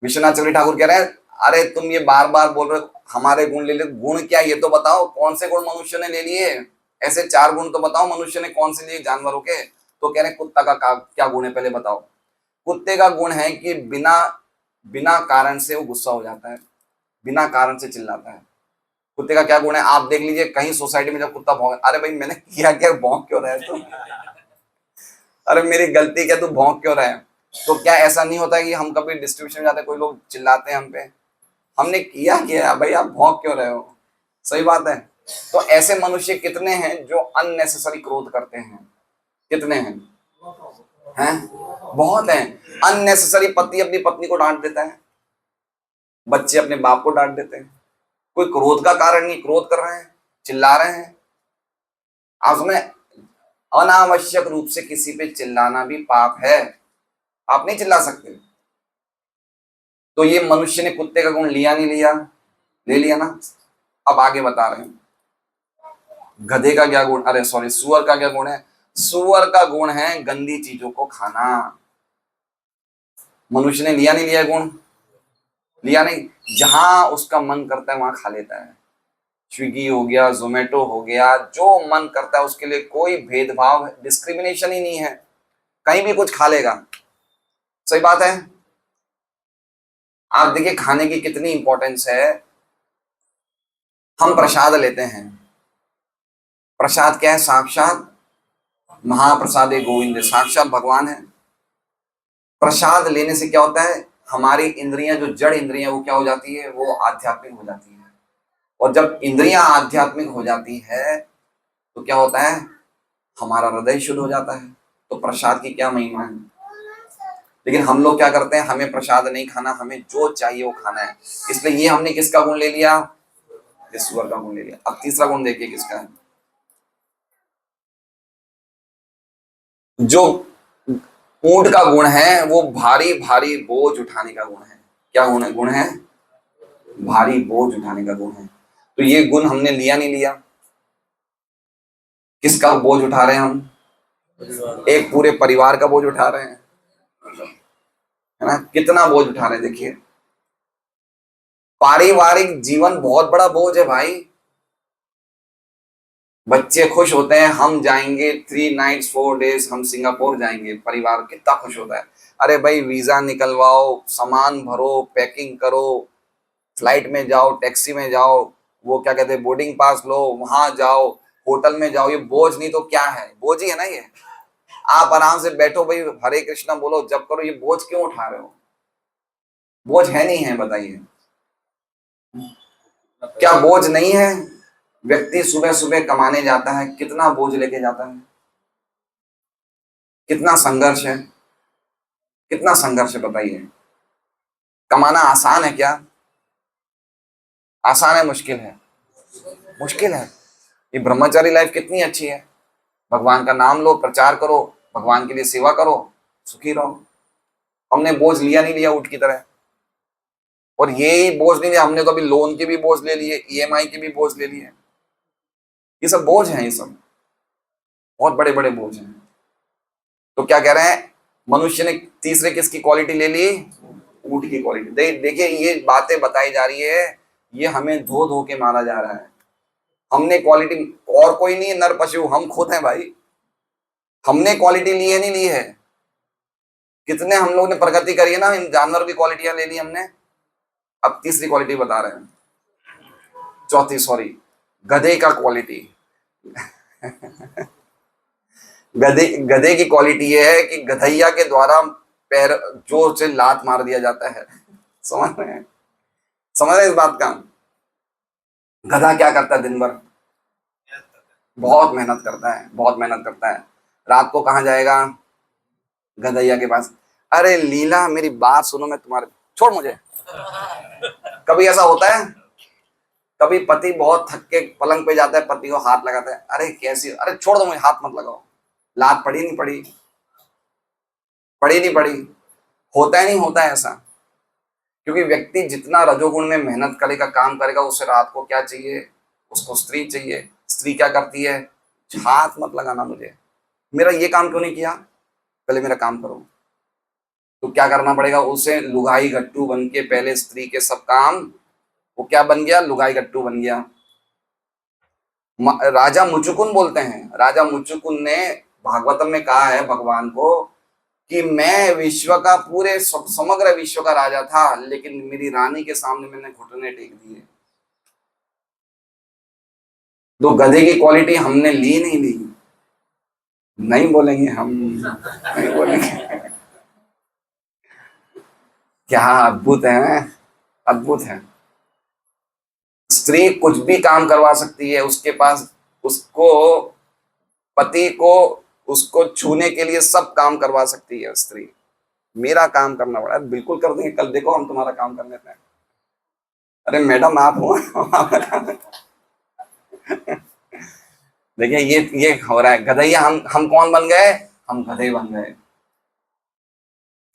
विश्वनाथ चौधरी ठाकुर कह रहे हैं अरे तुम ये बार बार बोल रहे हो हमारे गुण ले ले, गुण क्या ये तो बताओ, कौन से गुण मनुष्य ने ले लिए? ऐसे 4 गुण तो बताओ मनुष्य ने कौन से लिए जानवरों के। तो कह रहे हैं कुत्ता का क्या गुण है, पहले बताओ। कुत्ते का गुण है कि बिना बिना कारण से वो गुस्सा हो जाता है, बिना कारण से चिल्लाता है। कुत्ते का क्या गुण है, आप देख लीजिए कहीं सोसाइटी में जब कुत्ता भौंक, अरे भाई मैंने किया क्या, भौंक क्यों रहा है तू? अरे मेरी गलती क्या, तू भौंक क्यों रहा है? तो क्या ऐसा नहीं होता कि हम कभी डिस्ट्रीब्यूशन में जाते हैं, कोई लोग चिल्लाते हैं हम पे, हमने किया क्या भाई, आप भौंक क्यों रहे हो? सही बात है। तो ऐसे मनुष्य कितने हैं जो अननेसेसरी क्रोध करते हैं? कितने हैं? बहुत हैं। अननेसेसरी पति अपनी पत्नी को डांट देता है, बच्चे अपने बाप को डांट देते हैं, कोई क्रोध का कारण नहीं, क्रोध कर रहे हैं, चिल्ला रहे हैं। आप सुने, अनावश्यक रूप से किसी पे चिल्लाना भी पाप है, आप नहीं चिल्ला सकते। तो ये मनुष्य ने कुत्ते का गुण लिया नहीं लिया? ले लिया ना। अब आगे बता रहे हैं गधे का क्या गुण, अरे सॉरी सुअर का क्या गुण है? सुअर का गुण है गंदी चीजों को खाना। मनुष्य ने लिया नहीं लिया गुण? लिया नहीं। जहां उसका मन करता है वहां खा लेता है। स्विगी हो गया, जोमेटो हो गया, जो मन करता है उसके लिए कोई भेदभाव, डिस्क्रिमिनेशन ही नहीं है, कहीं भी कुछ खा लेगा। सही बात है। आप देखिए खाने की कितनी इंपॉर्टेंस है। हम प्रसाद लेते हैं, प्रसाद क्या है? साक्षात महाप्रसादे गोविंद, साक्षात भगवान है। प्रसाद लेने से क्या होता है, हमारी इंद्रियां, जो जड़ इंद्रियां, वो क्या हो जाती है, वो आध्यात्मिक हो जाती है। और जब इंद्रियां आध्यात्मिक हो जाती है तो क्या होता है, हमारा हृदय शुद्ध हो जाता है। तो प्रसाद की क्या महिमा है। लेकिन हम लोग क्या करते हैं, हमें प्रसाद नहीं खाना, हमें जो चाहिए वो खाना है। इसलिए ये हमने किसका गुण ले लिया? ईश्वर का गुण ले लिया। अब तीसरा गुण देखिए किसका है, जो ऊंट का गुण है वो भारी भारी बोझ उठाने का गुण है। क्या गुण है? गुण है भारी बोझ उठाने का गुण है। तो ये गुण हमने लिया नहीं लिया? किसका बोझ उठा रहे हैं हम? एक पूरे परिवार का बोझ उठा रहे हैं, है ना? कितना बोझ उठा रहे हैं देखिए। पारिवारिक जीवन बहुत बड़ा बोझ है भाई। बच्चे खुश होते हैं हम जाएंगे 3 नाइट्स 4 डेज, हम सिंगापुर जाएंगे, परिवार कितना खुश होता है। अरे भाई वीजा निकलवाओ, सामान भरो, पैकिंग करो, फ्लाइट में जाओ, टैक्सी में जाओ, वो क्या कहते हैं बोर्डिंग पास लो, वहां जाओ, होटल में जाओ। ये बोझ नहीं तो क्या है? बोझ ही है ना ये। आप आराम से बैठो भाई, हरे कृष्णा बोलो, जब करो, ये बोझ क्यों उठा रहे हो? बोझ है नहीं है, बताइए। क्या बोझ नहीं है? व्यक्ति सुबह सुबह कमाने जाता है, कितना बोझ लेके जाता है, कितना संघर्ष है, कितना संघर्ष है बताइए। कमाना आसान है क्या? आसान है मुश्किल है? मुश्किल है। ये ब्रह्मचारी लाइफ कितनी अच्छी है, भगवान का नाम लो, प्रचार करो, भगवान के लिए सेवा करो, सुखी रहो। हमने बोझ लिया नहीं लिया ऊँट की तरह? और ये बोझ नहीं लिया हमने तो अभी लोन के भी बोझ ले लिए, ईएमआई के भी बोझ ले लिए। ये सब बोझ हैं, ये सब बहुत बड़े बड़े बोझ हैं। तो क्या कह रहे हैं, मनुष्य ने तीसरे किसकी क्वालिटी ले ली? ऊंट की क्वालिटी। देखिए ये बातें बताई जा रही है, ये हमें धो धो के मारा जा रहा है। हमने क्वालिटी, और कोई नहीं है, नर पशु हम खुद हैं भाई। हमने क्वालिटी ली है नहीं ली है? कितने हम लोग ने प्रगति करी है ना, इन जानवरों की क्वालिटियां ले ली हमने। अब तीसरी क्वालिटी बता रहे हैं, चौथी सॉरी, गधे का क्वालिटी। गधे की क्वालिटी ये है कि गधैया के द्वारा पैर जोर से लात मार दिया जाता है। समझ रहे हैं? समझ रहे हैं इस बात का? गधा क्या करता है दिन भर? बहुत मेहनत करता है, बहुत मेहनत करता है। रात को कहाँ जाएगा? गधैया के पास। अरे लीला मेरी बात सुनो, मैं तुम्हारे, छोड़ मुझे। कभी ऐसा होता है, कभी पति बहुत थक के पलंग पे जाता है, पति को हाथ लगाता है, अरे कैसी, अरे छोड़ दो मुझे, हाथ मत लगाओ। लात पड़ी नहीं पड़ी, पड़ी नहीं पड़ी, होता है नहीं होता है ऐसा। क्योंकि व्यक्ति जितना रजोगुण में मेहनत करेगा, काम करेगा, उसे रात को क्या चाहिए, उसको स्त्री चाहिए। स्त्री क्या करती है, हाथ मत लगाना मुझे, मेरा ये काम क्यों नहीं किया, पहले मेरा काम करो। तो क्या करना पड़ेगा उसे, लुगाई गट्टू बन के पहले स्त्री के सब काम, वो क्या बन गया, लुगाई गट्टू बन गया। राजा मुचुकुन बोलते हैं, राजा मुचुकुन ने भागवतम में कहा है भगवान को कि मैं विश्व का, पूरे समग्र विश्व का राजा था, लेकिन मेरी रानी के सामने मैंने घुटने टेक दिए। तो गधे की क्वालिटी हमने ली नहीं ली, नहीं बोलेंगे हम, नहीं बोलेंगे। क्या अद्भुत है, अद्भुत है। स्त्री कुछ भी काम करवा सकती है उसके पास, उसको, पति को, उसको छूने के लिए सब काम करवा सकती है स्त्री। मेरा काम करना पड़ा, बिल्कुल कर देंगे, कल देखो हम तुम्हारा काम कर लेते हैं। अरे मैडम आप हो। देखिए ये हो रहा है, गधैया हम कौन बन गए, हम गधे बन गए।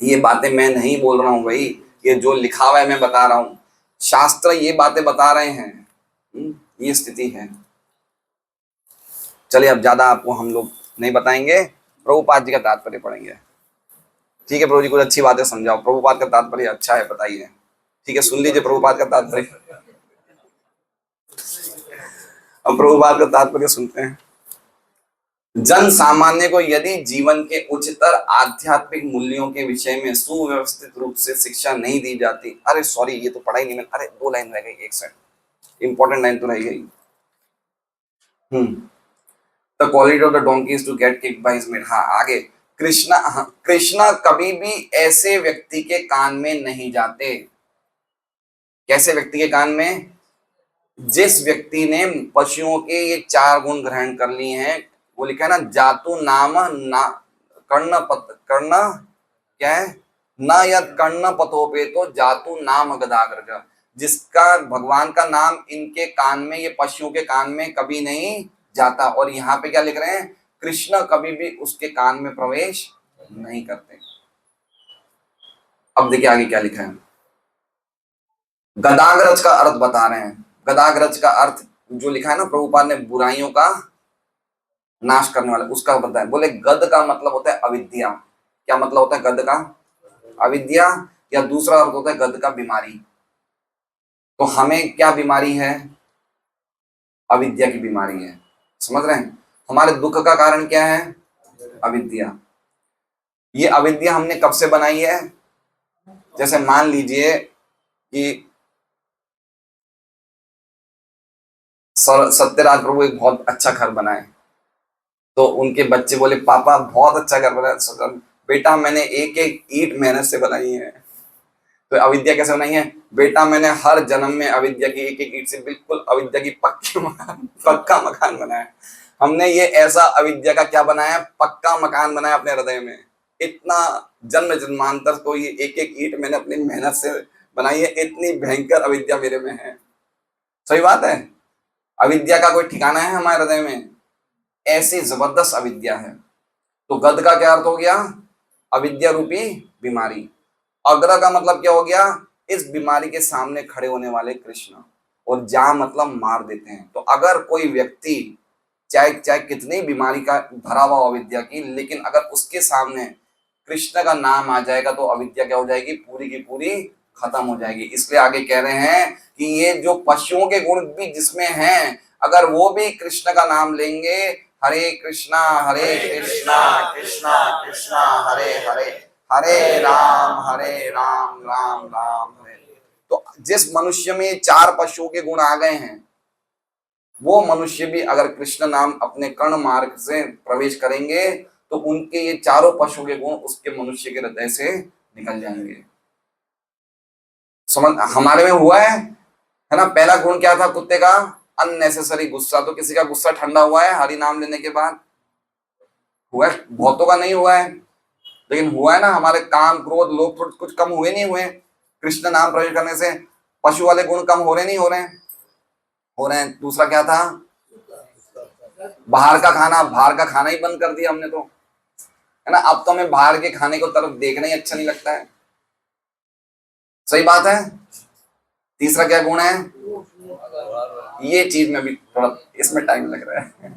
ये बातें मैं नहीं बोल रहा हूं भाई, ये जो लिखा हुआ है मैं बता रहा हूं, शास्त्र ये बातें बता रहे हैं। ये स्थिति है। चलिए अब ज्यादा आपको हम लोग नहीं बताएंगे, प्रभुपाद जी का तात्पर्य पढ़ेंगे। ठीक है प्रभु जी, कुछ अच्छी बातें समझाओ, प्रभुपाद का तात्पर्य अच्छा है बताइए। ठीक है सुन लीजिए प्रभुपाद का तात्पर्य। अब प्रभुपाद का तात्पर्य सुनते हैं। जन सामान्य को यदि जीवन के उच्चतर आध्यात्मिक मूल्यों के विषय में सुव्यवस्थित रूप से शिक्षा नहीं दी जाती, अरे सॉरी ये तो पढ़ा ही नहीं मैंने, अरे 2 लाइन रह गई, एक सेकंड, इंपॉर्टेंट लाइन तो रह गई। The quality of the donkey is to get kicked by his maid. हाँ आगे, कृष्णा, कृष्णा कभी भी ऐसे व्यक्ति के कान में नहीं जाते। कैसे व्यक्ति के कान में, जिस व्यक्ति ने पशुओं के ये 4 गुण ग्रहण कर लिए हैं, वो लिखा है ना, जातु नाम ना कर्ण पत कर्ण, क्या है, न यद कर्ण पतोपे तो जातु नाम गदाग्रज। जिसका भगवान का नाम इनके कान में, ये पशुओं के कान में कभी नहीं जाता। और यहाँ पे क्या लिख रहे हैं, कृष्ण कभी भी उसके कान में प्रवेश नहीं करते। अब देखिए आगे क्या लिखा है, गदाग्रज का अर्थ बता रहे हैं। गदाग्रज का अर्थ जो लिखा है ना प्रभुपाद ने, बुराइयों का नाश करने वाला, उसका बताया। बोले गद का मतलब होता है अविद्या। क्या मतलब होता है गद का, अविद्या। या दूसरा अर्थ होता है गद का बीमारी। तो हमें क्या बीमारी है, अविद्या की बीमारी है। समझ रहे हैं, हमारे दुख का कारण क्या है, अविद्या। ये अविद्या हमने कब से बनाई है, जैसे मान लीजिए कि सत्यराज प्रभु एक बहुत अच्छा घर बनाए, तो उनके बच्चे बोले पापा बहुत अच्छा घर बनाया। बेटा मैंने एक एक ईंट मेहनत से बनाई है। तो अविद्या कैसे बनाई है, बेटा मैंने हर जन्म में अविद्या की एक एक ईंट से बिल्कुल अविद्या की पक्का मकान बनाया। हमने ये ऐसा अविद्या का क्या बनाया, पक्का मकान बनाया अपने हृदय में। इतना जन्म जन्मांतर को ये एक एक ईंट मैंने अपनी मेहनत से बनाई है, इतनी भयंकर अविद्या मेरे में है। सही बात है, अविद्या का कोई ठिकाना है हमारे हृदय में, ऐसी जबरदस्त अविद्या है। तो गद का क्या अर्थ हो गया, अविद्या रूपी बीमारी। अग्र का मतलब क्या हो गया, इस बीमारी के सामने खड़े होने वाले कृष्ण। और जा मतलब मार देते हैं। तो अगर कोई व्यक्ति चाहे चाहे कितनी बीमारी का भरा हुआ अविद्या की, लेकिन अगर उसके सामने कृष्ण का नाम आ जाएगा तो अविद्या क्या हो जाएगी, पूरी की पूरी खत्म हो जाएगी। इसलिए आगे कह रहे हैं कि ये जो पशुओं के गुण भी जिसमें हैं, अगर वो भी कृष्ण का नाम लेंगे, हरे कृष्णा कृष्णा कृष्णा हरे हरे, हरे राम राम राम हरे। तो जिस मनुष्य में 4 पशुओं के गुण आ गए हैं, वो मनुष्य भी अगर कृष्ण नाम अपने कर्ण मार्ग से प्रवेश करेंगे, तो उनके ये चारों पशुओं के गुण उसके मनुष्य के हृदय से निकल जाएंगे। समझ हमारे में हुआ है ना। पहला गुण क्या था कुत्ते का, अननेसेसरी गुस्सा। तो किसी का गुस्सा ठंडा हुआ है हरि नाम लेने के बाद, हुआ है, बहुतों का नहीं हुआ है। लेकिन हुआ है ना, हमारे काम क्रोध लोभ कुछ कम हुए नहीं हुए कृष्ण नाम प्रयोग करने से? पशु वाले गुण कम हो रहे नहीं हो रहे हैं? हो रहे हैं। दूसरा क्या था? बाहर का खाना ही बंद कर दिया हमने तो, है ना। अब तो हमें बाहर के खाने को तरफ देखना ही अच्छा नहीं लगता है। सही बात है। तीसरा क्या गुण है? ये चीज में भी थोड़ा इसमें टाइम लग रहा है,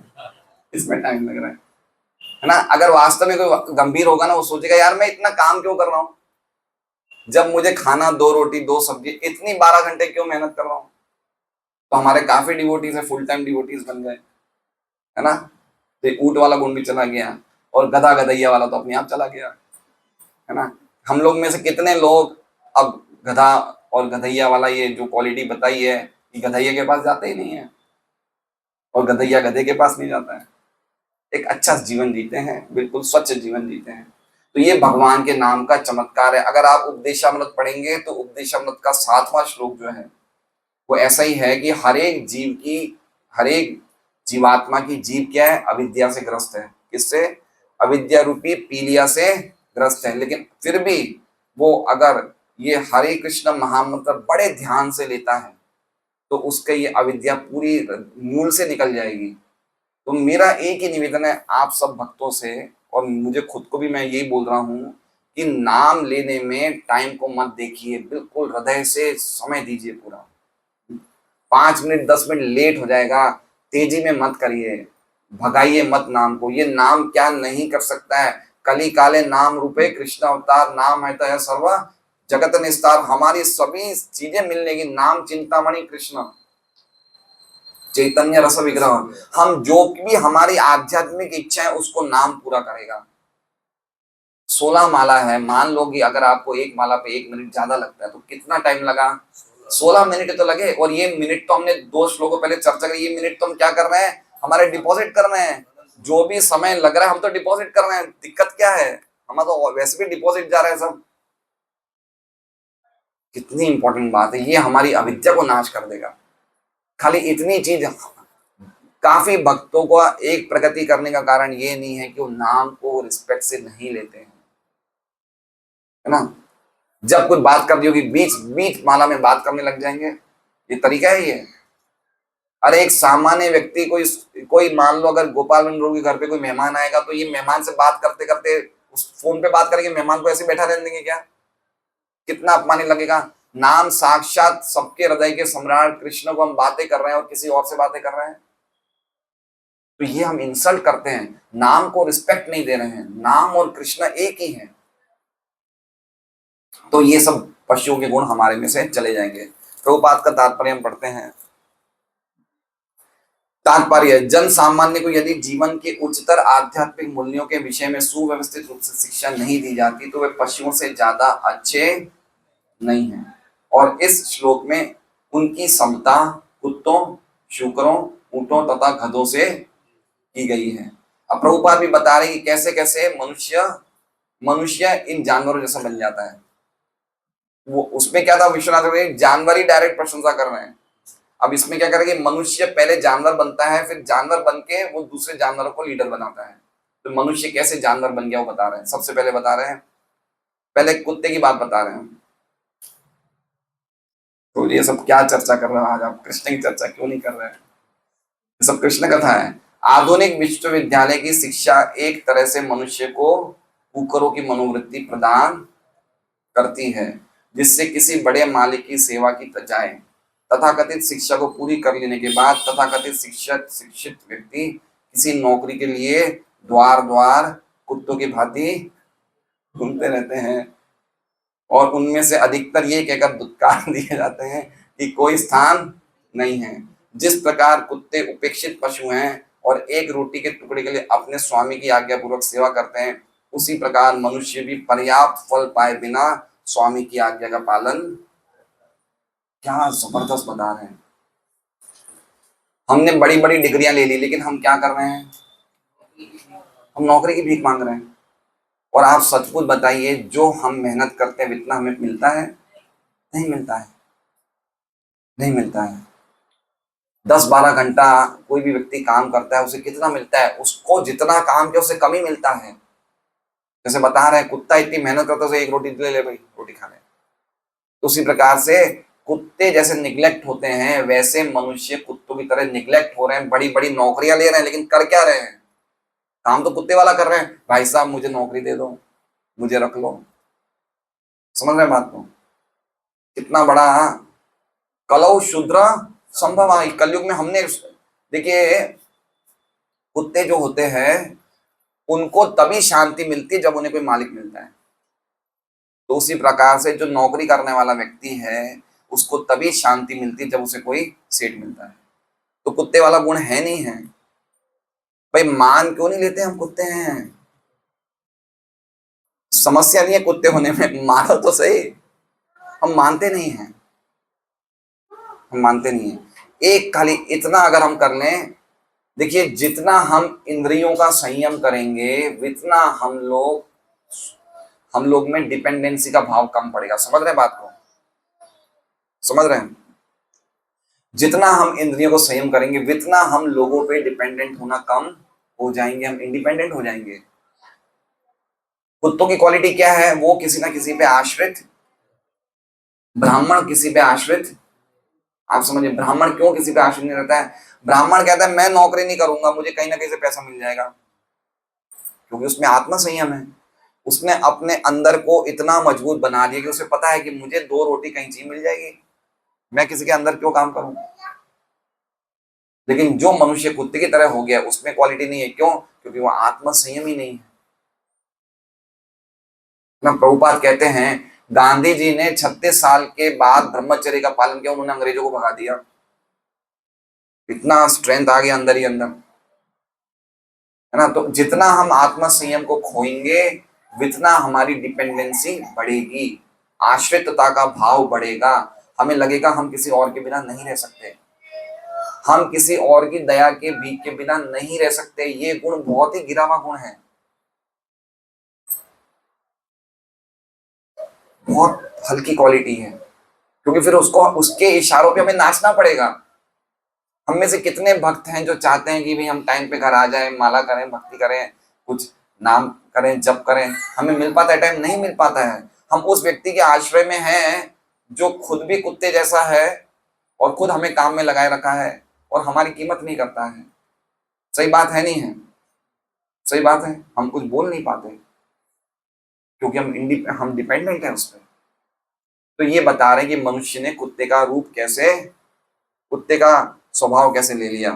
इसमें टाइम लग रहा है ना। अगर वास्तव में कोई गंभीर होगा ना, वो सोचेगा यार मैं इतना काम क्यों कर रहा हूँ, जब मुझे खाना 2 रोटी 2 सब्जी, इतनी 12 घंटे क्यों मेहनत कर रहा हूँ। तो हमारे काफी डिवोटीज है, फुल टाइम डिवोटीज बन गए, है ना। तो ऊंट वाला गुण भी चला गया, और गधा गधैया वाला तो अपने आप चला गया, है ना। हम लोग में से कितने लोग अब गधा और गधैया वाला ये जो क्वालिटी बताई है, कि गधैया के पास जाते ही नहीं है और गधैया गधे के पास नहीं जाता है। एक अच्छा जीवन जीते हैं, बिल्कुल स्वच्छ जीवन जीते हैं। तो ये भगवान के नाम का चमत्कार है। अगर आप उपदेशामृत पढ़ेंगे तो उपदेशामृत का 7वां श्लोक जो है वो ऐसा ही है कि हर एक जीवात्मा की जीव क्या है? अविद्या से ग्रस्त है। किससे? अविद्या रूपी पीलिया से ग्रस्त है। लेकिन फिर भी वो अगर ये हरे कृष्ण महामंत्र बड़े ध्यान से लेता है तो उसके ये अविद्या पूरी मूल से निकल जाएगी। तो मेरा एक ही निवेदन है आप सब भक्तों से, और मुझे खुद को भी मैं यही बोल रहा हूँ कि नाम लेने में टाइम को मत देखिए, बिल्कुल हृदय से समय दीजिए पूरा। 5 मिनट 10 मिनट लेट हो जाएगा, तेजी में मत करिए, भगाइए मत नाम को। ये नाम क्या नहीं कर सकता है? कली काले नाम रूपे कृष्ण अवतार, नाम है तो है सर्व जगत निस्तार। हमारी सभी चीजें मिलने की, नाम चिंतामणि कृष्ण चैतन्य रस विग्रह। हम जो भी हमारी आध्यात्मिक इच्छा है उसको नाम पूरा करेगा। 16 माला है, मान लो कि अगर आपको एक माला पे 1 मिनट ज्यादा लगता है तो कितना टाइम लगा? 16 मिनट तो लगे। और ये मिनट तो हमने 2 श्लोकों पहले चर्चा करी, ये मिनट तो हम क्या कर रहे हैं? हमारे डिपॉजिट कर रहे हैं। जो भी समय लग रहा है हम तो डिपॉजिट कर रहे हैं। दिक्कत क्या है? हमारा तो वैसे भी डिपॉजिट जा रहा है सब। कितनी इंपॉर्टेंट बात है, ये हमारी अविद्या को नाश कर देगा। खाली इतनी चीज, काफी भक्तों को एक प्रगति करने का कारण ये नहीं है कि वो नाम को रिस्पेक्ट से नहीं लेते हैं, है ना। जब कोई बात कर दी होगी बीच बीच माला में बात करने लग जाएंगे, ये तरीका है ये। अरे एक सामान्य व्यक्ति, कोई मान लो अगर गोपाल मंडल के घर पे कोई मेहमान आएगा तो ये मेहमान से बात करते करते उस फोन पे बात करेंगे, मेहमान को ऐसे बैठा रहने देंगे क्या? कितना अपमानित लगेगा। नाम साक्षात सबके हृदय के सम्राट कृष्ण को हम बातें कर रहे हैं और किसी और से बातें कर रहे हैं, तो ये हम इंसल्ट करते हैं, नाम को रिस्पेक्ट नहीं दे रहे हैं। नाम और कृष्ण एक ही है। तो ये सब पशुओं के गुण हमारे में से चले जाएंगे। प्रभुपाद का तात्पर्य हम पढ़ते हैं। तात्पर्य, जन सामान्य को यदि जीवन के उच्चतर आध्यात्मिक मूल्यों के विषय में सुव्यवस्थित रूप से शिक्षा नहीं दी जाती तो वे पशुओं से ज्यादा अच्छे नहीं हैं। और इस श्लोक में उनकी समता कुत्तों, शुकरों, ऊंटों तथा गधों से की गई है। अब प्रभुपाद भी बता रहे हैं कि कैसे कैसे मनुष्य इन जानवरों जैसा बन जाता है। वो उसमें क्या था, विश्वनाथ जानवर ही डायरेक्ट प्रशंसा कर रहे हैं। अब इसमें क्या करेंगे, मनुष्य पहले जानवर बनता है, फिर जानवर बन के वो दूसरे जानवरों को लीडर बनाता है। तो मनुष्य कैसे जानवर बन गया वो बता रहे हैं। सबसे पहले बता रहे हैं, पहले कुत्ते की बात बता रहे हैं। तो ये सब क्या चर्चा कर रहे हो आज आप? कृष्ण की चर्चा क्यों नहीं कर रहे हैं? ये सब कृष्ण कथा है। आधुनिक विश्वविद्यालय की शिक्षा एक तरह से मनुष्य को कुकरों की मनोवृत्ति प्रदान करती है, जिससे किसी बड़े मालिक की सेवा की जाए। तथाकथित शिक्षा को पूरी कर लेने के बाद तथाकथित शिक्षित व्यक्ति किसी नौकरी के लिए द्वार द्वार कुत्तों की भांति घूमते रहते हैं, और उनमें से अधिकतर ये कहकर दुत्कार दिए जाते हैं कि कोई स्थान नहीं है। जिस प्रकार कुत्ते उपेक्षित पशु हैं और एक रोटी के टुकड़े के लिए अपने स्वामी की आज्ञापूर्वक सेवा करते हैं, उसी प्रकार मनुष्य भी पर्याप्त फल पाए बिना स्वामी की आज्ञा का पालन। क्या जबरदस्त बता रहे हैं। हमने बड़ी बड़ी डिग्रियां ले ली, लेकिन हम क्या कर रहे हैं? हम नौकरी की भीख मांग रहे हैं। और आप सचमुच बताइए, जो हम मेहनत करते हैं इतना हमें मिलता है? नहीं मिलता है, नहीं मिलता है। 10-12 घंटा कोई भी व्यक्ति काम करता है, उसे कितना मिलता है? उसको जितना काम किया उससे कम ही मिलता है। जैसे बता रहे हैं कुत्ता इतनी मेहनत करता है, एक रोटी ले ले भाई, रोटी खा ले। तो उसी प्रकार से कुत्ते जैसे निग्लेक्ट होते हैं, वैसे मनुष्य कुत्तों की तरह निग्लेक्ट हो रहे हैं। बड़ी बड़ी नौकरियां ले रहे हैं, लेकिन कर क्या रहे हैं? काम तो कुत्ते वाला कर रहे हैं, भाई साहब मुझे नौकरी दे दो, मुझे रख लो। समझ रहे हैं बात को? कितना बड़ा कलौ शूद्र संभव है कलयुग में। हमने देखिए, कुत्ते जो होते हैं उनको तभी शांति मिलती है जब उन्हें कोई मालिक मिलता है। तो उसी प्रकार से जो नौकरी करने वाला व्यक्ति है उसको तभी शांति मिलती है जब उसे कोई सेठ मिलता है। तो कुत्ते वाला गुण है नहीं है भाई। मान क्यों नहीं लेते? हम कुत्ते हैं, समस्या नहीं है कुत्ते होने में, मानो तो सही। हम मानते नहीं हैं, हम मानते नहीं है। एक खाली इतना अगर हम कर लें, देखिए जितना हम इंद्रियों का संयम करेंगे उतना हम लोग में डिपेंडेंसी का भाव कम पड़ेगा। समझ रहे हैं बात को? समझ रहे हैं? जितना हम इंद्रियों को संयम करेंगे उतना हम लोगों पे डिपेंडेंट होना कम हो जाएंगे, हम इंडिपेंडेंट हो जाएंगे। कुत्तों की क्वालिटी क्या है? वो किसी ना किसी पे आश्रित, ब्राह्मण किसी पे आश्रित। आप समझिए, ब्राह्मण क्यों किसी पे आश्रित नहीं रहता है? ब्राह्मण कहता है मैं नौकरी नहीं करूंगा, मुझे कहीं ना कहीं से पैसा मिल जाएगा, क्योंकि उसमें आत्म संयम है। उसने अपने अंदर को इतना मजबूत बना लिया कि उसे पता है कि मुझे 2 रोटी कहीं से मिल जाएगी, मैं किसी के अंदर क्यों काम करूं। लेकिन जो मनुष्य कुत्ते की तरह हो गया उसमें क्वालिटी नहीं है। क्यों? क्योंकि वो आत्म संयम ही नहीं है ना। प्रभुपाद कहते हैं गांधी जी ने 36 साल के बाद ब्रह्मचर्य का पालन किया, उन्होंने अंग्रेजों को भगा दिया। इतना स्ट्रेंथ आ गया अंदर ही अंदर, है ना। तो जितना हम आत्म संयम को खोएंगे उतना हमारी डिपेंडेंसी बढ़ेगी, आश्रितता का भाव बढ़ेगा। हमें लगेगा हम किसी और के बिना नहीं रह सकते, हम किसी और की दया के भीख के बिना नहीं रह सकते। ये गुण बहुत ही गिरा हुआ गुण है, बहुत हल्की क्वालिटी है। क्योंकि फिर उसको उसके इशारों पे हमें नाचना पड़ेगा। हम में से कितने भक्त हैं जो चाहते हैं कि भाई हम टाइम पे घर आ जाएं, माला करें, भक्ति करें, कुछ नाम करें, जप करें। हमें मिल पाता है टाइम? नहीं मिल पाता है। हम उस व्यक्ति के आश्रय में हैं जो खुद भी कुत्ते जैसा है और खुद हमें काम में लगाए रखा है और हमारी कीमत नहीं करता है। सही बात है नहीं है? सही बात है। हम कुछ बोल नहीं पाते क्योंकि हम डिपेंडेंट हैं उस पर। तो ये बता रहे हैं कि मनुष्य ने कुत्ते का रूप कैसे, कुत्ते का स्वभाव कैसे ले लिया।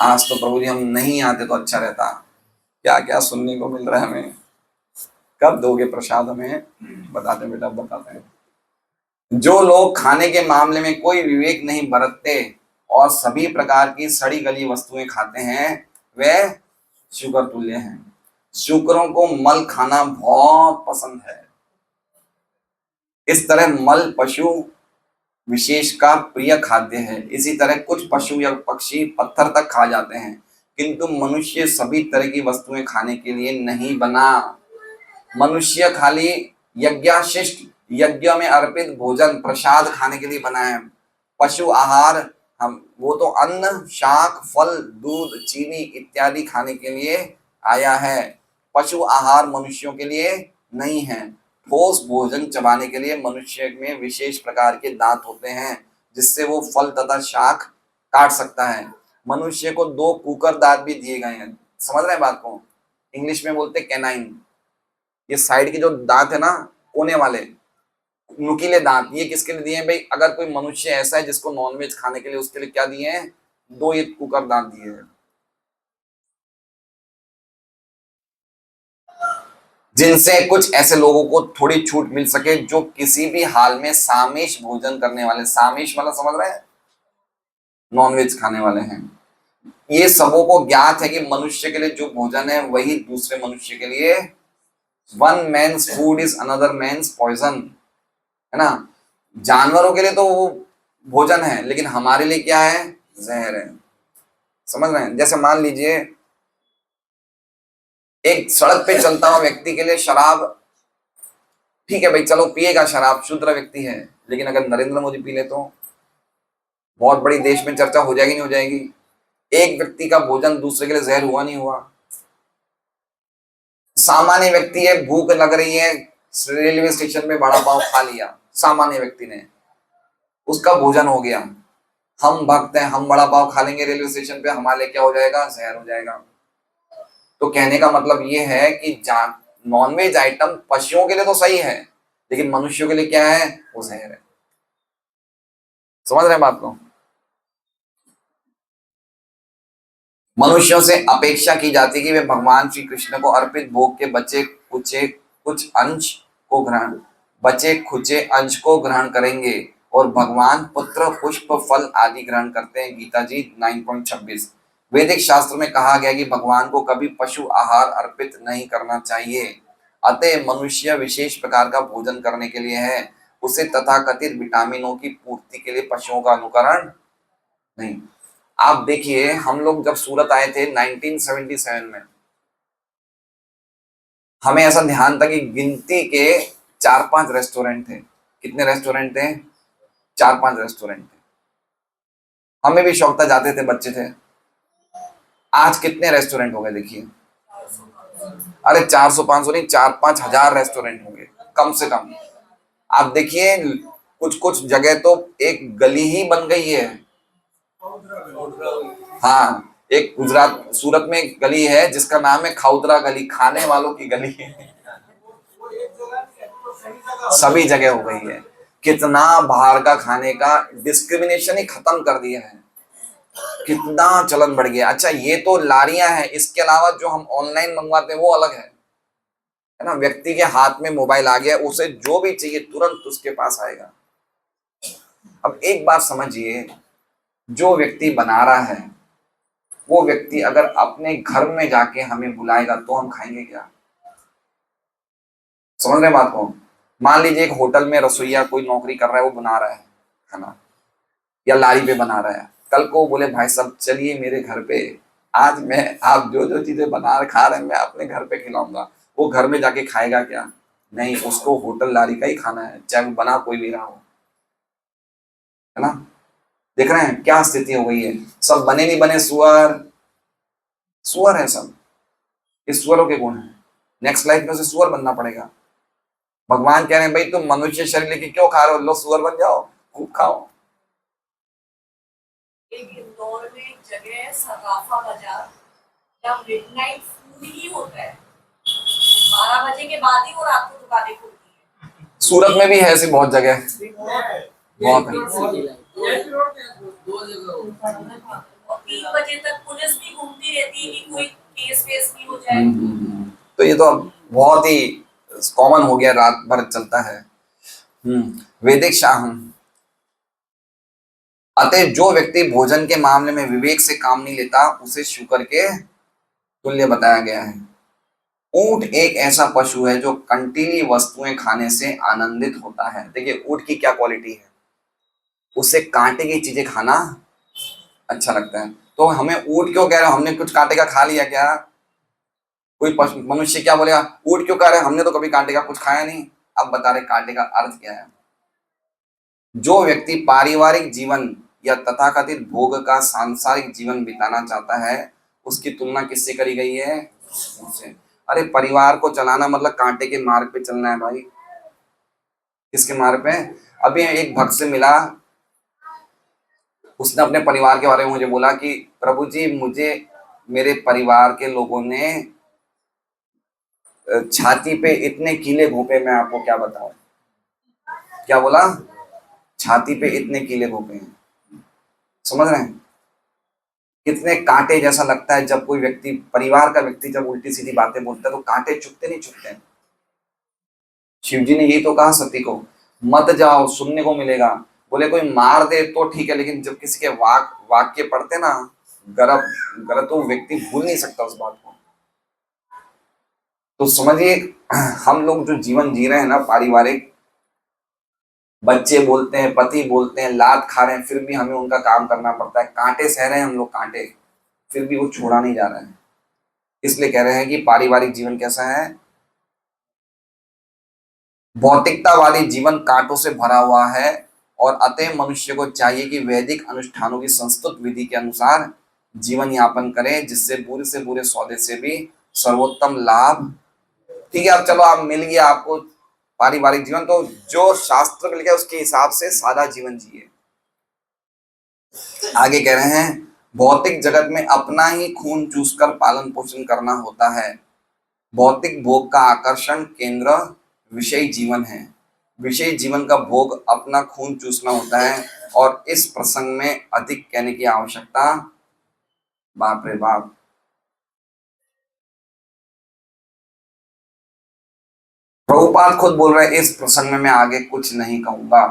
आज तो प्रभु जी हम नहीं आते तो अच्छा रहता, क्या क्या सुनने को मिल रहा है हमें। कब दोगे प्रसाद हमें? बताते बेटा, बताते हैं। जो लोग खाने के मामले में कोई विवेक नहीं बरतते और सभी प्रकार की सड़ी गली वस्तुएं खाते हैं वे शुकर तुल्य हैं। शुकरों को मल खाना बहुत पसंद है। इस तरह मल पशु विशेष का प्रिय खाद्य है। इसी तरह कुछ पशु या पक्षी पत्थर तक खा जाते हैं, किंतु मनुष्य सभी तरह की वस्तुएं खाने के लिए नहीं बना। मनुष्य खाली यज्ञाशिष्ट, यज्ञ में अर्पित भोजन प्रसाद खाने के लिए बना है। पशु आहार, हम वो तो अन्न, शाक, फल, दूध, चीनी इत्यादि खाने के लिए आया है। पशु आहार मनुष्यों के लिए नहीं है। ठोस भोजन चबाने के लिए मनुष्य में विशेष प्रकार के दांत होते हैं जिससे वो फल तथा शाक काट सकता है। मनुष्य को 2 कुकर दांत भी दिए गए हैं। समझ रहे हैं बात को? इंग्लिश में बोलते कैनाइन। ये साइड के जो दांत है ना, कोने वाले नुकीले दांत, ये किसके लिए दिए हैं भाई? अगर कोई मनुष्य ऐसा है जिसको नॉनवेज खाने के लिए, उसके लिए क्या दिए हैं? 2 ये कुकर दांत दिए हैं, जिनसे कुछ ऐसे लोगों को थोड़ी छूट मिल सके जो किसी भी हाल में सामिष भोजन करने वाले, सामिष मतलब समझ रहे हैं, नॉनवेज खाने वाले हैं। ये सबों को ज्ञात है कि मनुष्य के लिए जो भोजन है वही दूसरे मनुष्य के लिए, one man's food is another man's poison, है ना। जानवरों के लिए तो वो भोजन है, लेकिन हमारे लिए क्या है? जहर है। समझ रहे हैं? जैसे मान लीजिए एक सड़क पे चलता हुआ व्यक्ति के लिए शराब ठीक है भाई, चलो पिएगा शराब, शुद्र व्यक्ति है। लेकिन अगर नरेंद्र मोदी पी ले तो बहुत बड़ी देश में चर्चा हो जाएगी, नहीं हो जाएगी? एक व्यक्ति का भोजन दूसरे के लिए जहर हुआ नहीं हुआ? सामान्य व्यक्ति है, भूख लग रही है, रेलवे स्टेशन में वड़ा पाव खा लिया, सामान्य व्यक्ति ने, उसका भोजन हो गया। हम भक्त हैं, हम वड़ा पाव खा लेंगे रेलवे स्टेशन पे, हमारे लिए क्या हो जाएगा, जहर हो जाएगा। तो कहने का मतलब ये है कि नॉनवेज आइटम पशुओं के लिए तो सही है, लेकिन मनुष्यों के लिए क्या है, वो जहर है। समझ रहे हैं बात को? मनुष्यों से अपेक्षा की जाती है कि वे भगवान श्री कृष्ण को अर्पित भोग के बचे खुचे अंश को ग्रहण करेंगे और भगवान पुत्र पुष्प फल आदि ग्रहण करते हैं। गीता जी 9.26। वैदिक शास्त्र में कहा गया कि भगवान को कभी पशु आहार अर्पित नहीं करना चाहिए। अतः मनुष्य विशेष प्रकार का भोजन करने के लिए है, उसे तथाकथित विटामिनों की पूर्ति के लिए पशुओं का अनुकरण नहीं। आप देखिए, हम लोग जब सूरत आए थे 1977 में, हमें ऐसा ध्यान था कि गिनती के 4-5 रेस्टोरेंट थे। कितने रेस्टोरेंट थे? 4-5 रेस्टोरेंट थे। हमें भी शौक था, जाते थे, बच्चे थे। आज कितने रेस्टोरेंट हो गए देखिए। अरे 400-500 नहीं, 4-5 हजार रेस्टोरेंट होंगे कम से कम। आप देखिए, कुछ कुछ जगह तो एक गली ही बन गई है। हाँ, एक गुजरात सूरत में एक गली है जिसका नाम है खाउदरा गली, खाने वालों की गली है। सभी जगह हो गई है। कितना बाहर का खाने का डिस्क्रिमिनेशन ही खत्म कर दिया है, कितना चलन बढ़ गया। अच्छा, ये तो लारियां हैं, इसके अलावा जो हम ऑनलाइन मंगवाते हैं वो अलग है ना। व्यक्ति के हाथ में मोबाइल आ गया, उसे जो भी चाहिए तुरंत उसके पास आएगा। अब एक बात समझिए, जो व्यक्ति बना रहा है वो व्यक्ति अगर अपने घर में जाके हमें बुलाएगा तो हम खाएंगे क्या? समझ रहे बात को? मान लीजिए एक होटल में रसोईया कोई नौकरी कर रहा है, वो बना रहा है खाना या लारी पे बना रहा है, कल को बोले भाई साहब चलिए मेरे घर पे, आज मैं आप जो जो चीजें बना खा रहे हैं मैं अपने घर पे खिलाऊंगा, वो घर में जाके खाएगा क्या? नहीं, उसको होटल लारी का ही खाना है, चाहे वो बना कोई भी रहा हो, है ना। देख रहे हैं क्या स्थिति हो गई है। सब बने नहीं बने सुअर, सुअर है सब, ये सुअरों के गुण है। नेक्स्ट लाइफ में से सुअर बनना पड़ेगा। भगवान कह रहे हैं भाई तुम मनुष्य शरीर लेके क्यों खा रहे हो, लो सुअर बन जाओ, खूब खाओ। एक इंदौर में एक जगह है सराफा बाजार, जब मिडनाइट फूड ही होता है, 12 बजे के बाद ही वो रात को दुकानें खुलती है। सूरत में भी है ऐसी बहुत जगह, बहुत है। और 3 बजे तक पुलिस भी घूमती रहती है कि कोई केस वेस नहीं हो जाए। तो ये तो अब बहुत ही कॉमन हो गया, रात भर चलता है। वैदिक अतः जो व्यक्ति भोजन के मामले में विवेक से काम नहीं लेता उसे शुकर के तुल्य बताया गया है। ऊंट एक ऐसा पशु है जो कंटीली वस्तुएं खाने से आनंदित होता है। देखिए ऊंट की क्या क्वालिटी है, उसे कांटे की चीजें खाना अच्छा लगता है। तो हमें ऊंट क्यों कह रहे हो, हमने कुछ कांटे का खा लिया क्या? कोई मनुष्य क्या बोलेगा, ऊंट क्यों कह रहे हैं, हमने तो कभी कांटे का कुछ खाया नहीं। अब बता रहे कांटे का अर्थ क्या है। जो व्यक्ति पारिवारिक जीवन या तथाकथित भोग का सांसारिक जीवन बिताना चाहता है उसकी तुलना किससे करी गई है, उससे। अरे परिवार को चलाना मतलब कांटे के मार्ग पे चलना है भाई। किसके मार्ग पे? अभी एक भक्त से मिला, उसने अपने परिवार के बारे में मुझे बोला कि प्रभु जी मुझे मेरे परिवार के लोगों ने छाती पे इतने कीले घोंपे, मैं आपको क्या बताऊं। क्या बोला? छाती पे इतने कीले घोंपे हैं। समझ रहे हैं कितने कांटे जैसा लगता है जब कोई व्यक्ति, परिवार का व्यक्ति जब उल्टी सीधी बातें बोलता है तो कांटे चुभते नहीं चुभते। शिव जी ने यही तो कहा सती को, मत जाओ सुनने को मिलेगा। बोले कोई मार दे तो ठीक है, लेकिन जब किसी के वाक्य पढ़ते ना गलत गलत, तो व्यक्ति भूल नहीं सकता उस बात को। तो समझिए हम लोग जो जीवन जी रहे हैं ना पारिवारिक, बच्चे बोलते हैं, पति बोलते हैं, लात खा रहे हैं, फिर भी हमें उनका काम करना पड़ता है, कांटे सह रहे हैं हम लोग, कांटे, फिर भी वो छोड़ा नहीं जा रहा है। इसलिए कह रहे हैं कि पारिवारिक जीवन कैसा है, भौतिकतावादी जीवन कांटों से भरा हुआ है। और अतः मनुष्य को चाहिए कि वैदिक अनुष्ठानों की संस्तुत विधि के अनुसार जीवन यापन करे, जिससे बुरे से बुरे सौदे से भी सर्वोत्तम लाभ ठीक है, अब चलो आप मिल गया आपको पारिवारिक जीवन, तो जो शास्त्र में लिखा है उसके हिसाब से सादा जीवन जिए। आगे कह रहे हैं भौतिक जगत में अपना ही खून चूसकर पालन पोषण करना होता है। भौतिक भोग का आकर्षण केंद्र विषय जीवन है। विषय जीवन का भोग अपना खून चूसना होता है, और इस प्रसंग में अधिक कहने की आवश्यकता, बाप रे बाप। प्रभुपाद खुद बोल रहे हैं इस प्रसंग में मैं आगे कुछ नहीं कहूंगा।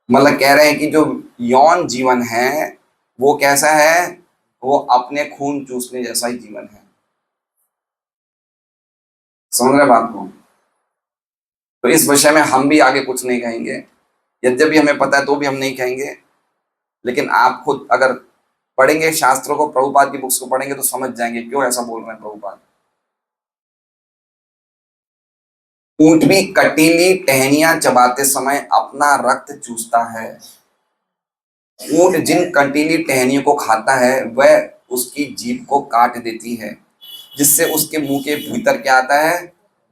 मतलब कह रहे हैं कि जो यौन जीवन है वो कैसा है, वो अपने खून चूसने जैसा ही जीवन है। समझ रहे बात को? तो इस विषय में हम भी आगे कुछ नहीं कहेंगे, यद्यपि हमें पता है तो भी हम नहीं कहेंगे। लेकिन आप खुद अगर पढ़ेंगे शास्त्रों को, प्रभुपाद की बुक्स को पढ़ेंगे तो समझ जाएंगे क्यों ऐसा बोल रहे हैं प्रभुपाद। ऊंट भी कटीली टहनियां चबाते समय अपना रक्त चूसता है। ऊंट जिन कंटीली टहनियों को खाता है वह उसकी जीभ को काट देती है, जिससे उसके मुंह के भीतर क्या आता है,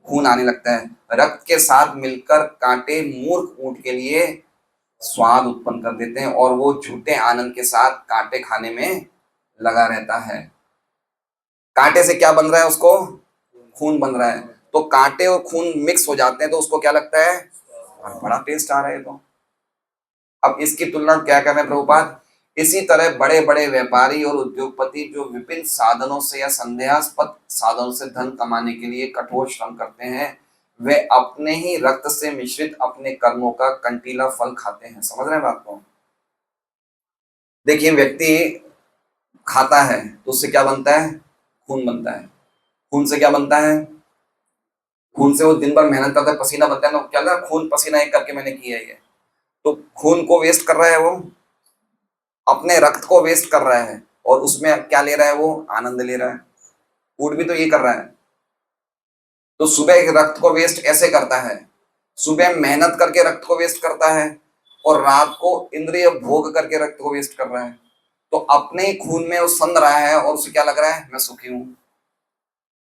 खून आने लगता है। रक्त के साथ मिलकर कांटे मूर्ख ऊंट के लिए स्वाद उत्पन्न कर देते हैं, और वो झूठे आनंद के साथ कांटे खाने में लगा रहता है। कांटे से क्या बन रहा है, उसको खून बन रहा है। तो कांटे और खून मिक्स हो जाते हैं तो उसको क्या लगता है, बड़ा टेस्ट आ रहा है। तो अब इसकी तुलना क्या कर रहे हैं प्रभुपाद, इसी तरह बड़े बड़े व्यापारी और उद्योगपति जो विभिन्न साधनों से या संदेहास्पद साधनों से धन कमाने के लिए कठोर श्रम करते हैं, वे अपने ही रक्त से मिश्रित अपने कर्मों का कंटीला फल खाते हैं। समझ रहे हैं बात को? देखिए, व्यक्ति खाता है तो उससे क्या बनता है, खून बनता है। खून से क्या बनता है, खून से वो दिन भर मेहनत करता है, पसीना बनता है ना, क्या ना, खून पसीना एक करके मैंने किया है ये। तो खून को वेस्ट कर रहा है वो, अपने रक्त को वेस्ट कर रहा है, और उसमें क्या ले रहा है, वो आनंद ले रहा है। ऊंट भी तो ये कर रहा है। तो सुबह रक्त को वेस्ट ऐसे करता है, सुबह मेहनत करके रक्त को वेस्ट करता है, और रात को इंद्रिय भोग करके रक्त को वेस्ट कर रहा है। तो अपने ही खून में वो सन रहा है, और उसे क्या लग रहा है, मैं सुखी हूं।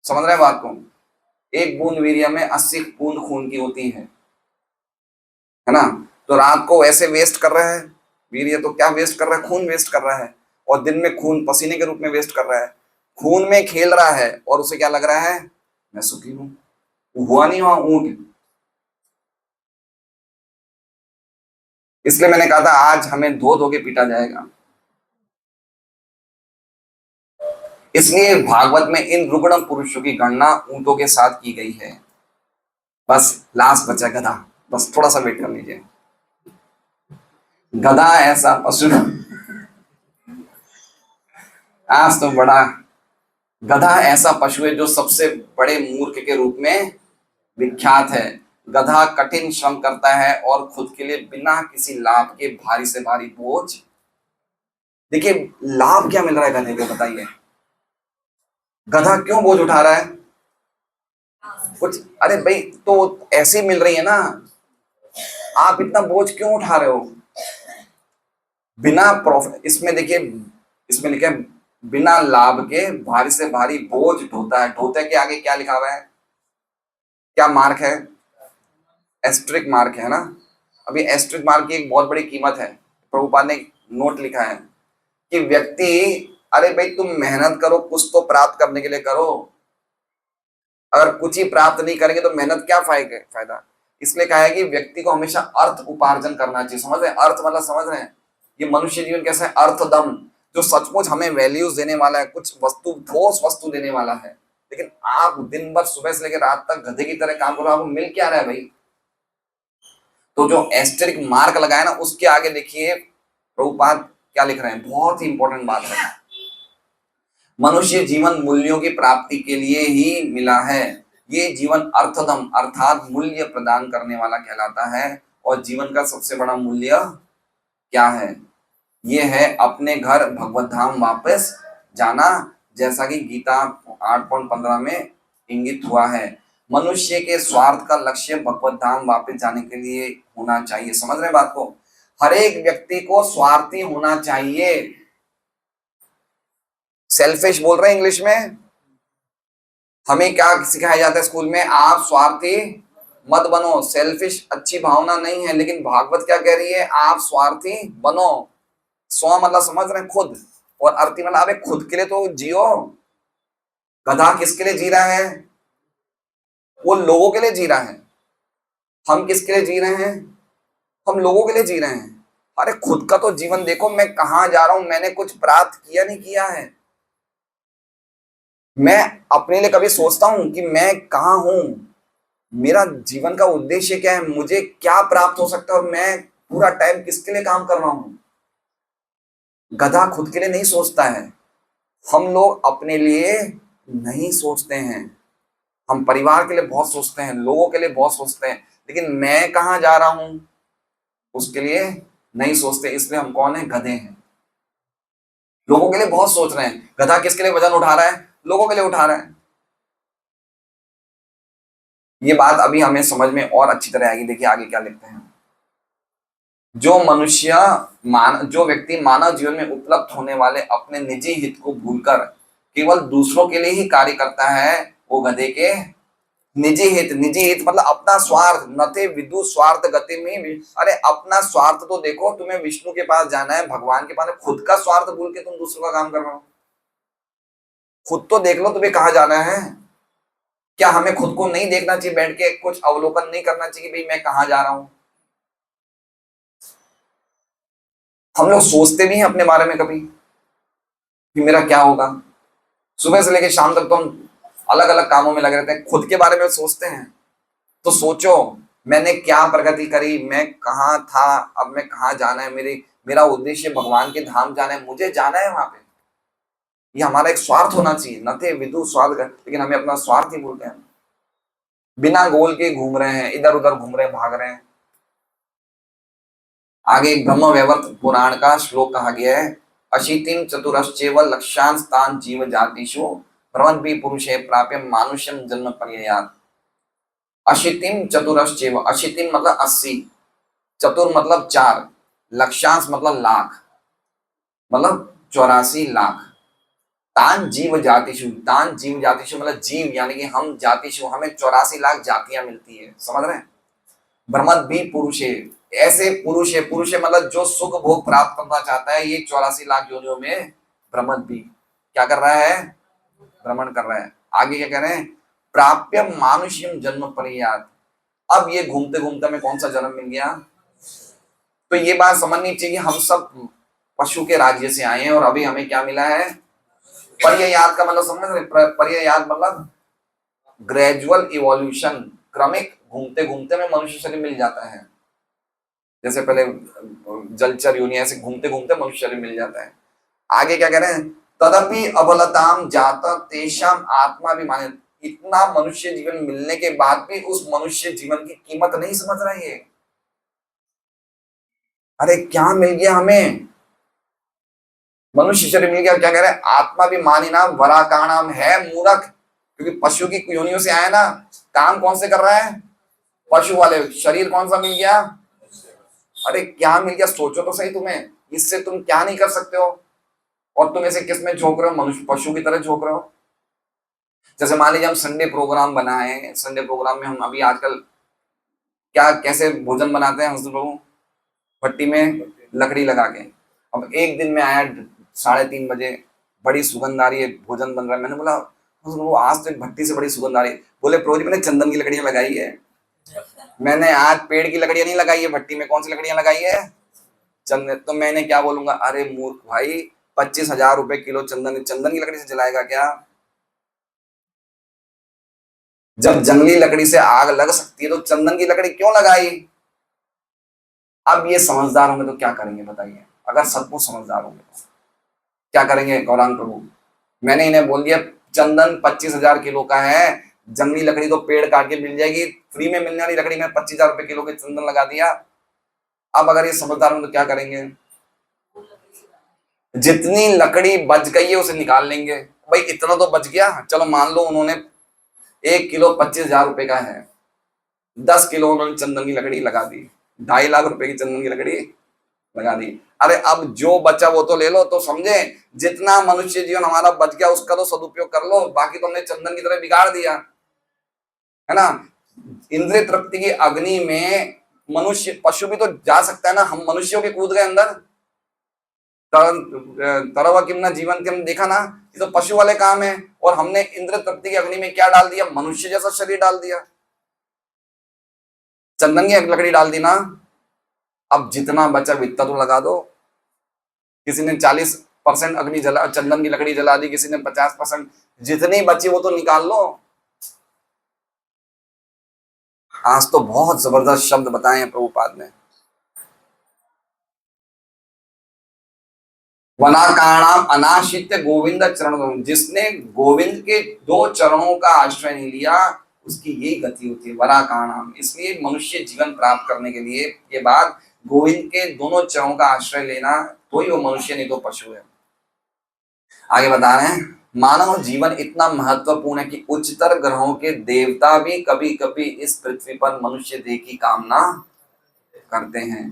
समझ रहे हैं बात को? एक बूंद वीर्य में 80 बूंद खून की होती है ना। तो रात को ऐसे वेस्ट कर रहा है वीर्य, तो क्या वेस्ट कर रहा है, खून वेस्ट कर रहा है, और दिन में खून पसीने के रूप में वेस्ट कर रहा है। खून में खेल रहा है, और उसे क्या लग रहा है, मैं सुखी हूं। हुआ नहीं हुआ ऊंट? इसलिए मैंने कहा था आज हमें धो धो के पीटा जाएगा। इसलिए भागवत में इन रुग्ण पुरुषों की गणना ऊंटों के साथ की गई है। बस लास्ट बचा गधा, बस थोड़ा सा वेट कर लीजिए। गधा ऐसा पशु, आज तो बड़ा, गधा ऐसा पशु है जो सबसे बड़े मूर्ख के रूप में विख्यात है। गधा कठिन श्रम करता है और खुद के लिए बिना किसी लाभ के भारी से भारी बोझ, देखिए लाभ क्या मिल रहा है गधे को, बताइए। गधा क्यों बोझ उठा रहा है, कुछ, अरे भाई तो ऐसी मिल रही है ना, आप इतना बोझ क्यों उठा रहे हो बिना प्रॉफिट। इसमें देखिए, इसमें लिखा है बिना लाभ के भारी से भारी बोझ ढोता है। ढोते के आगे क्या लिखा हुआ है, क्या मार्क है, एस्ट्रिक मार्क है ना। अभी एस्ट्रिक मार्क की एक बहुत बड़ी कीमत है। प्रभुपाद ने नोट लिखा है कि व्यक्ति, अरे भाई तुम मेहनत करो, कुछ तो प्राप्त करने के लिए करो। अगर कुछ ही प्राप्त नहीं करेंगे तो मेहनत क्या फायदा। इसलिए कहा है कि व्यक्ति को हमेशा अर्थ उपार्जन करना चाहिए। समझ रहे हैं अर्थ मतलब, समझ रहे हैं ये मनुष्य जीवन कैसा है, अर्थदम, जो सचमुच हमें वैल्यूज देने वाला है, कुछ वस्तु, ठोस वस्तु देने वाला है। लेकिन आप दिन भर सुबह से लेकर रात तक गधे की तरह काम करो, आपको मिल क्या रहा है भाई। तो जो एस्टेरिक मार्क लगाया ना, उसके आगे देखिए प्रभुपाद क्या लिख रहे हैं, बहुत ही इंपॉर्टेंट बात है। मनुष्य जीवन मूल्यों की प्राप्ति के लिए ही मिला है। ये जीवन अर्थदम अर्थात मूल्य प्रदान करने वाला कहलाता है। और जीवन का सबसे बड़ा मूल्य क्या है, ये है अपने घर भगवत धाम वापस जाना, जैसा कि गीता 8.15 में इंगित हुआ है। मनुष्य के स्वार्थ का लक्ष्य भगवत धाम वापस जाने के लिए होना चाहिए। समझ रहे हैं बात को? हर एक व्यक्ति को स्वार्थी होना चाहिए। सेल्फिश बोल रहे हैं इंग्लिश में। हमें क्या सिखाया जाता है स्कूल में? आप स्वार्थी मत बनो। सेल्फिश अच्छी भावना नहीं है, लेकिन भागवत क्या कह रही है? आप स्वार्थी बनो। स्व मतलब समझ रहे हैं खुद, और अर्थी मतलब अबे खुद के लिए तो जियो। गधा किसके लिए जी रहा है? वो लोगों के लिए जी रहा है। हम किसके लिए जी रहे हैं? हम लोगों के लिए जी रहे हैं। अरे खुद का तो जीवन देखो, मैं कहां जा रहा हूं, मैंने कुछ प्राप्त किया नहीं किया है। मैं अपने लिए कभी सोचता हूं कि मैं कहां हूं, मेरा जीवन का उद्देश्य क्या है, मुझे क्या प्राप्त हो सकता है, और मैं पूरा टाइम किसके लिए काम कर रहा हूं? गधा खुद के लिए नहीं सोचता है। हम लोग अपने लिए नहीं सोचते हैं। हम परिवार के लिए बहुत सोचते हैं, लोगों के लिए बहुत सोचते हैं, लेकिन मैं कहां जा रहा हूं उसके लिए नहीं सोचते। इसलिए हम कौन है? गधे हैं। लोगों के लिए बहुत सोच रहे हैं। गधा किसके लिए वजन उठा रहा है? लोगों के लिए उठा रहा है। ये बात अभी हमें समझ में और अच्छी तरह आएगी। देखिए आगे क्या लिखते हैं। जो व्यक्ति मानव जीवन में उपलब्ध होने वाले अपने निजी हित को भूलकर केवल दूसरों के लिए ही कार्य करता है, वो गधे के निजी हित। निजी हित मतलब अपना स्वार्थ। नते विदु स्वार्थ गति में। अरे अपना स्वार्थ तो देखो, तुम्हें विष्णु के पास जाना है, भगवान के पास, खुद का स्वार्थ भूल के तुम दूसरों का काम कर रहे हो। खुद तो देख लो तुम्हें कहाँ जाना है। क्या हमें खुद को नहीं देखना चाहिए? बैठ के कुछ अवलोकन नहीं करना चाहिए भाई मैं कहाँ जा रहा हूं? हम लोग सोचते भी हैं अपने बारे में कभी कि मेरा क्या होगा? सुबह से लेकर शाम तक तो हम अलग अलग कामों में लगे रहते हैं, खुद के बारे में सोचते हैं। तो सोचो मैंने क्या प्रगति करी, मैं कहाँ था, अब मैं कहाँ जाना है, मेरा उद्देश्य भगवान के धाम जाना है, मुझे जाना है वहां पे। ये हमारा एक स्वार्थ होना चाहिए। न थे विदु स्वार्थ, लेकिन हमें अपना स्वार्थ ही भूल गए। बिना गोल के घूम रहे हैं, इधर उधर घूम रहे हैं, भाग रहे हैं। आगे ब्रह्म वैवर्त पुराण का श्लोक कहा गया है। अशीतिम चतुरश्चैव लक्ष्यांस्तान जीव जातिषु भ्रमद्भि पुरुषे प्राप्य मानुष्यम जन्म पर्ययात्। अशीतिम चतुरश्चैव, अशीतिम मतलब 80, चतुर मतलब 4, लक्ष्यांश मतलब लाख, मतलब 84 लाख। तान जीव जातिषु, तान जीव जातिषु मतलब जीव यानी कि हम जातिषु, हमें 84 लाख जातियां मिलती है, समझ रहे हैं? भ्रमद्भि पुरुषे, ऐसे पुरुष है, पुरुष है मतलब जो सुख भोग प्राप्त करना चाहता है, ये 84 लाख योनियों में भ्रमद्भि क्या कर रहा है? भ्रमण कर रहा है। आगे क्या कह रहे हैं? प्राप्य मानुष्यम जन्म पर्यात। अब ये घूमते घूमते हमें कौन सा जन्म मिल गया? तो ये बात समझनी चाहिए, हम सब पशु के राज्य से आए हैं और अभी हमें क्या मिला है? पर्यायात का मतलब समझ रहे? पर्यायात मतलब ग्रेजुअल इवोल्यूशन, क्रमिक घूमते घूमते में मनुष्य शरीर मिल जाता है। जैसे पहले जलचर योनि, ऐसे घूमते घूमते मनुष्य शरीर मिल जाता है। आगे क्या कह रहे हैं? तदपि अबलताम जाता तेषाम आत्माभिमान। इतना मनुष्य जीवन मिलने के बाद भी उस मनुष्य जीवन की कीमत नहीं समझ रहे हैं। अरे क्या मिल गया हमें? मनुष्य शरीर मिल गया, क्या कह रहे हैं? आत्माभिमानी नाम वराकाणाम है मूर्ख, क्योंकि पशु की योनियों से आया ना। काम कौन से कर रहा है? पशु वाले। शरीर कौन सा मिल गया? अरे क्या मिल गया? सोचो तो सही, तुम्हें इससे तुम क्या नहीं कर सकते हो, और तुम ऐसे किस में झोंक रहे हो? मनुष्य पशु की तरह झोंक रहे हो। जैसे मान लीजिए हम संडे प्रोग्राम बनाए, संडे प्रोग्राम में हम अभी आजकल क्या कैसे भोजन बनाते हैं हंस प्रभु? भट्टी में लकड़ी लगा के। अब एक दिन में आया 3:30 बजे, बड़ी सुगंध आ रही है, भोजन बन रहा है। मैंने बोला हंस प्रभु आज तो एक भट्टी से बड़ी सुगंध आ रही है। बोले प्रभु जी मैंने चंदन की लकड़ियां लगाई है। मैंने आज पेड़ की लकड़ियां नहीं लगाई है, भट्टी में कौन सी लकड़ियां लगाई है? चंदन। तो मैंने क्या बोलूंगा? अरे मूर्ख भाई, 25,000 रुपए किलो चंदन, चंदन की लकड़ी से जलाएगा क्या? जब जंगली लकड़ी से आग लग सकती है तो चंदन की लकड़ी क्यों लगाई? अब ये समझदार होंगे तो क्या करेंगे बताइए? अगर सबको समझदार होंगे तो क्या करेंगे गौरांग प्रभु? मैंने इन्हें बोल दिया चंदन 25,000 किलो का है, जंगली लकड़ी तो पेड़ काट के मिल जाएगी, फ्री में मिलने वाली लकड़ी में 25,000 रुपए किलो के चंदन लगा दिया। अब अगर ये समझदार होंगे तो क्या करेंगे? जितनी लकड़ी बच गई है उसे निकाल लेंगे। भाई इतना तो बच गया, चलो मान लो उन्होंने 1 किलो 25,000 रुपए का है, 10 किलो उन्होंने चंदन की लकड़ी लगा दी, 2.5 लाख रुपए की चंदन की लकड़ी लगा दी। अरे अब जो बचा वो तो ले लो, तो समझे जितना मनुष्य जीवन हमारा बच गया उसका तो सदुपयोग कर लो, बाकी तो हमने चंदन की तरह बिगाड़ दिया, है ना। इंद्रिय तृप्ति की अग्नि में मनुष्य, पशु भी तो जा सकता है ना, हम मनुष्यों के कूद गए अंदर। तरवा किमना जीवन के, हम देखा ना, ये तो पशु वाले काम है, और हमने इंद्र तृप्ति की अग्नि में क्या डाल दिया, मनुष्य जैसा शरीर डाल दिया, चंदन की लकड़ी डाल दी ना। अब जितना बचा वित्ता तो लगा दो। किसी ने 40% अग्नि जला, चंदन की लकड़ी जला दी, किसी ने 50%, जितनी बची वो तो निकाल लो। आज तो बहुत जबरदस्त शब्द बताए हैं प्रभुपाद ने। वनाकाणाम अनाशित्य गोविंद चरण, जिसने गोविंद के 2 चरणों का आश्रय नहीं लिया उसकी यही गति होती है, वराकाणाम। इसलिए मनुष्य जीवन प्राप्त करने के लिए के बाद गोविंद के दोनों चरणों का आश्रय लेना, तो ही वो मनुष्य, नहीं तो पशु है। आगे बता रहे हैं, मानव जीवन इतना महत्वपूर्ण है कि उच्चतर ग्रहों के देवता भी कभी कभी इस पृथ्वी पर मनुष्य देह की कामना करते हैं,